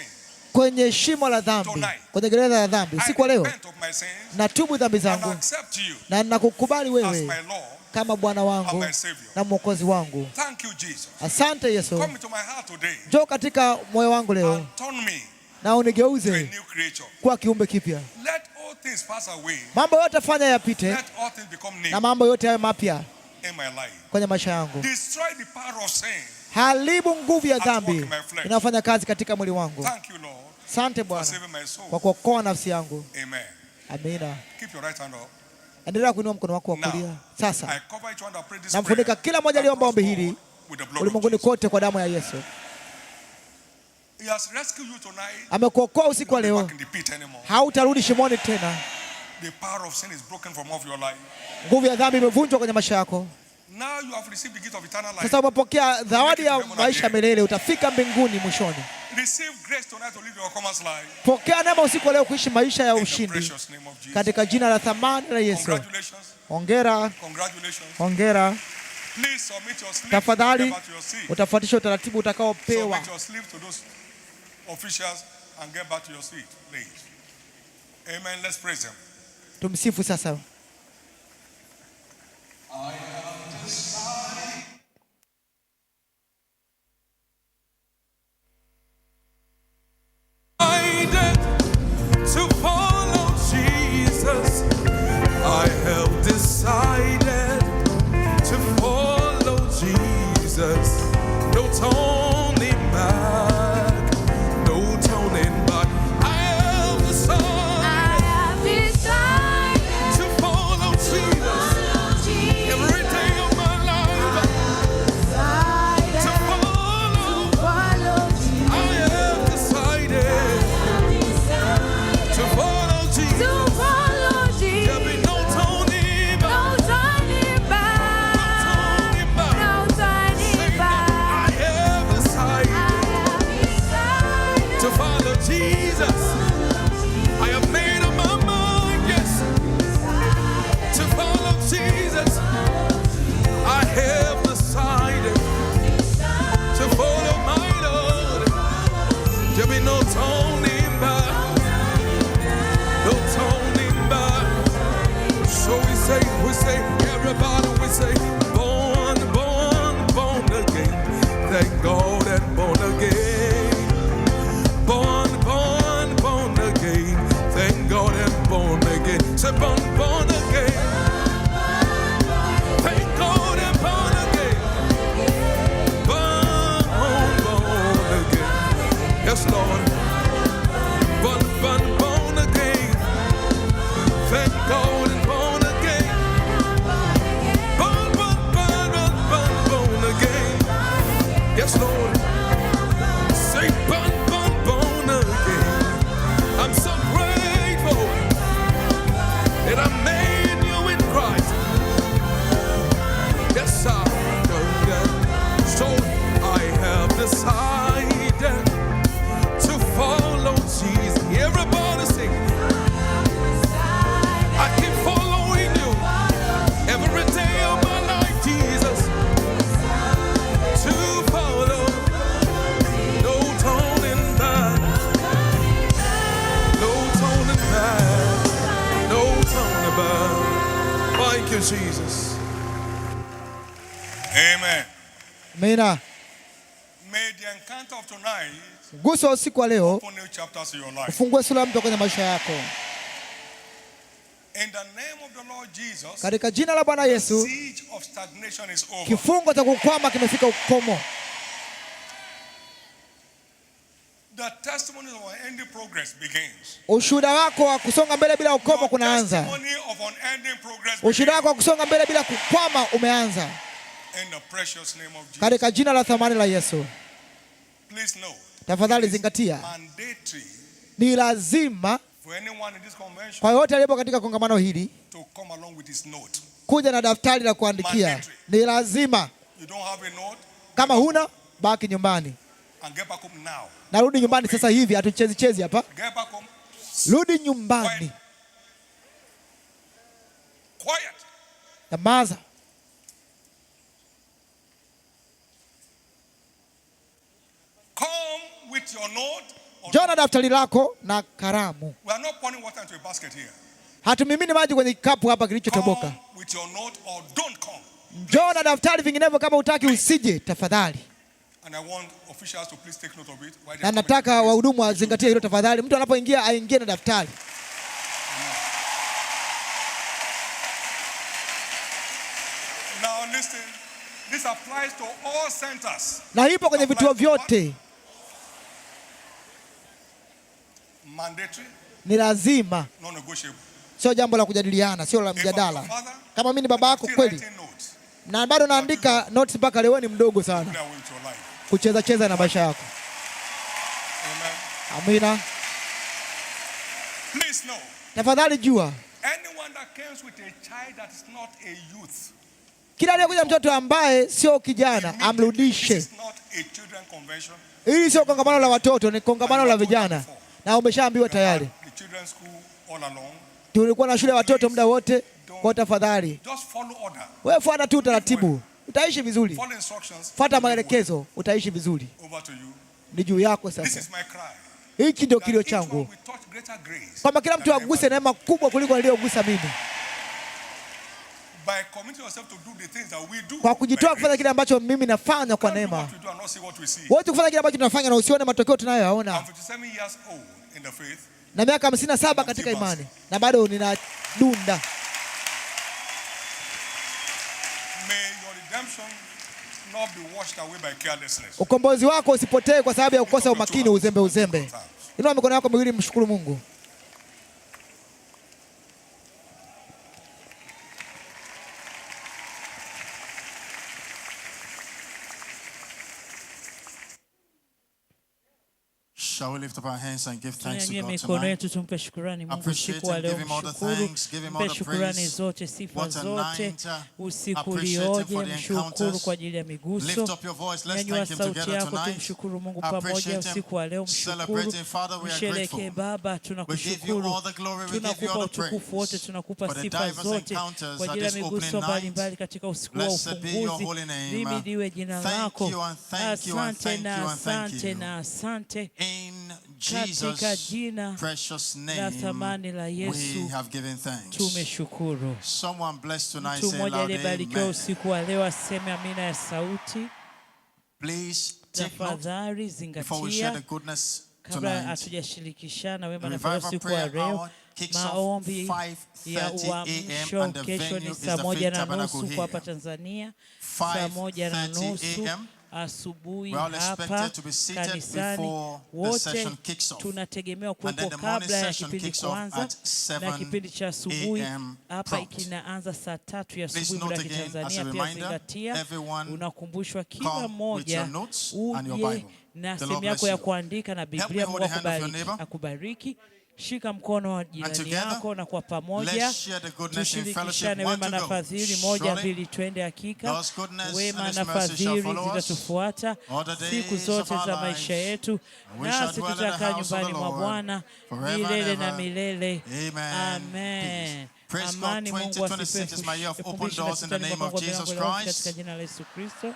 kwenye shimo la dhambi, Tonight, kwenye gereza la dhambi. I Siku ya leo repent of my sins natubu dhambi and zangu accept you na nakukubali as wewe my Lord kama Bwana and wangu my Savior. na Mwokozi wangu. Thank you, Jesus. Asante Yesu, Come into my heart today njoo katika moyo wangu leo and turn me na to a unigeuze new creature. kuwa kiumbe kipya. Let all things pass away. Mambo yote fanya yapite Let all things become new na mambo yote yawe mapya in my life. kwenye maisha yangu. Destroy the power of sin. Haribu nguvu ya At work dhambi in my flesh. inayofanya kazi katika mwili wangu. Thank you, Lord, Asante for Bwana saving my soul. kwa kuokoa nafsi yangu. Amen. Amina. Keep your right hand up. Endelea kuinua mkono wako wa Now, kulia. I Sasa cover each one that prayed this namfunika prayer kila mmoja aliyeomba ombi across hili all with the blood of ulimwenguni Jesus. kote kwa damu ya Yesu. He has rescued you tonight. Amekuokoa usiku wa Don't be leo, back in the pit anymore. hautarudi shimoni tena. The power of sin is broken from off your life. Nguvu ya dhambi imevunjwa kwenye maisha yako. Now you have received the gift of eternal life. Sasa umepokea zawadi ya maisha milele, utafika mbinguni mwishoni. Receive grace tonight to live your commerce life. Pokea neema usiku wa leo kuishi maisha ya In the ushindi precious name of Jesus. katika jina la thamani la Yesu. Congratulations. Hongera, Congratulations. hongera. Please submit your slip. Tafadhali Get back to your seat. utafuatisha utaratibu utakaopewa. Submit your slip to those officials and get back to your seat, please. Amen. Let's praise him. Tumsifu sasa. To follow Jesus, I have decided to follow Jesus. No turning back, no turning back. I have decided to follow Jesus every day of my life. To follow, I have decided to follow Jesus. There'll be no turning back. No turning back. I have decided to follow Jesus. I have made up my mind, yes, to follow Jesus. I have decided to follow my Lord. There'll be no turning back. No turning back. So we say, everybody we say, born, born, born again. Thank God and born again. Born, born, born again. Thank God and born again. Say born, born again. Thank God and born again. Born, born again. Yes, Lord. Born, born, born again. Thank God and born again. Born, born, born, born, born, born again. Yes, Lord. Say born, born, born again. I'm so grateful that I made you in Christ. Yes, I know that. So I have decided to follow Jesus. Everybody sing. I keep following you every day of my life, Jesus. To follow, no turning back, no turning back, no turning back. Thank you, Jesus. Amen. Amina. May the encounter of tonight Guso wa usiku wa leo open new chapters in your life. ufungue sura mpya kwenye maisha yako. In the name of the Lord Jesus, Katika jina la Bwana Yesu, siege of stagnation is over. kifungo cha kukwama kimefika ukomo. The testimony of unending progress begins. Ushuhuda wako wa kusonga mbele bila ukomo The kunaanza. testimony of unending progress Ushuhuda wako begins. wa kusonga mbele bila kukwama umeanza. In the precious name of Jesus. Katika jina la thamani la Yesu. Please note. Tafadhali zingatia, Mandatory ni lazima for anyone in this convention kwa yote aliyepo katika kongamano hili to come along with his note. kuja na daftari la kuandikia. Mandatory. Ni lazima. You don't have a note? Kama huna, baki nyumbani. And get back home now. Narudi nyumbani sasa hivi, hatuchezi chezi hapa. Get back home. Rudi nyumbani. Quiet. Nyamaza. Come with your note. Njoo na daftari lako na karamu. We are not pouring water into a basket here. Hatumimini maji kwenye kikapu hapa kilichotoboka. Come with your note or don't come. Njoo na daftari, vinginevyo kama utaki usije tafadhali. And I want officials to please take note of it. Na nataka wahudumu wazingatie hilo tafadhali. Mtu anapoingia aingie na daftari. Now listen. This applies to all centers. Na ipo kwenye vituo vyote. Mandatory. Ni lazima. Non-negotiable. Sio jambo la kujadiliana, sio la mjadala. Kama mimi ni baba yako kweli na bado naandika notes mpaka leo, ni mdogo sana kucheza cheza na maisha yako. Amina. Please know. Tafadhali jua, Anyone that comes with a child that is not a youth, kila aliyekuja mtoto ambaye sio kijana amrudishe. this is not a children convention. Hili sio kongamano la watoto, ni kongamano la vijana. Na umeshaambiwa tayari. The children's school all along. Tulikuwa na shule ya watoto muda wote. Kwa tafadhali, Just follow order. wewe fuata tu taratibu, utaishi vizuri. Follow instructions. Fuata maelekezo, utaishi vizuri. Over to you. Ni juu yako This sasa. is my cry. Hiki ndio kilio That each one changu, will touch greater grace kwamba kila mtu than aguse ever. neema kubwa kuliko niliyogusa mimi, By committing yourself to do the things that we do. kwa kujitoa by kufanya grace. kile ambacho mimi nafanya kwa Can't do neema. what we do and not see what we see. Wote kufanya kile ambacho tunafanya na usione matokeo tunayoyaona. I'm 57 years old in the faith. Na miaka 57 katika imani na bado ninadunda. May your redemption not be washed away by carelessness. Ukombozi wako usipotee kwa sababu ya kukosa umakini, uzembe. Inua mikono yako miwili, mshukuru Mungu. Shall we lift up our hands and give thanks to Tunyanyue God mikono tonight? yetu tumpe shukrani Mungu Appreciate usiku wa him, leo. give him all the Mshukuru, thanks, give him all mpe the shukrani praise. zote, sifa What a zote. night. Usiku Appreciate him ulioje, for the mshukuru encounters. kwa ajili ya Lift miguso. up your voice. Let's Nyanyua thank him sauti together yako, tonight. tumshukuru Mungu pamoja Appreciate him. usiku wa leo. Mshukuru, Celebrating, Father, we are msherehekee grateful. Baba, We give you tunakushukuru. all the glory, we give you Tunakupa all the utukufu wote, praise. tunakupa For the sifa diverse zote encounters kwa at ajili ya this opening miguso night. mbalimbali katika usiku wa Blessed be your ufunguzi. holy name. Lihimidiwe jina Thank lako. you and thank you and Asante thank na you and thank asante you. na asante. In Katika Jesus' jina precious la name, thamani la we Yesu have given thanks. tumeshukuru. Someone blessed tonight, Mtu say mmoja loud, aliyebarikiwa amen. usiku wa leo aseme amina ya sauti. Please take note Tafadhali before we share the zingatia, goodness kabla tonight. hatujashirikishana wema The na furaha revival usiku wa prayer leo. hour kicks off Maombi ya 5:30 uamsho and the kesho venue ni is saa the 1:30 Faith Tabernacle kwa hapa here. Tanzania, saa 1:30 5:30 asubuhi We're all hapa expected to be seated kanisani. before the Wote session kicks off. tunategemewa And then kuwepo the morning kabla ya session kipindi kicks off kuanza, at 7 na kipindi cha asubuhi a.m. hapa prompt. kinaanza saa 3 ya Please asubuhi muda wa note again, Kitanzania. as a Pia reminder, zingatia, everyone unakumbushwa kila come with mmoja your notes and your uje Bible. na The Lord sehemu yako bless ya you. kuandika na Help me Biblia. hold Mungu the hand of your akubariki, neighbor. akubariki. Shika mkono wa jirani together, yako na kwa pamoja let's share the goodness in fellowship. tushirikishane 1 wema to na go. fadhili. 1, Surely, 2, twende. Hakika God's goodness wema and His na mercy shall fadhili follow us zitatufuata all the siku days zote of our za lives, maisha yetu, and we shall nasi dwell in the tutakaa house of the nyumbani mwa Lord Bwana forever milele and na ever. milele. Amen. Amen. Praise God. Amani. Mungu 2026 is my year of open doors in the name of Jesus katika Christ. jina la Yesu Kristo.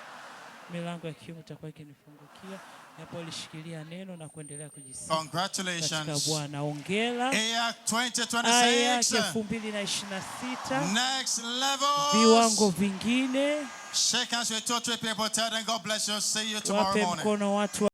Milango ya kiume itakuwa ikinifungukia hapo ulishikilia neno na kuendelea kujisifu katika Congratulations. Bwana. Ongera. AYAC AYAC 2026. 2026. Next level. Viwango vingine. Shake hands with two or three people. Tell them God bless you. See you tomorrow Wape morning. mkono watu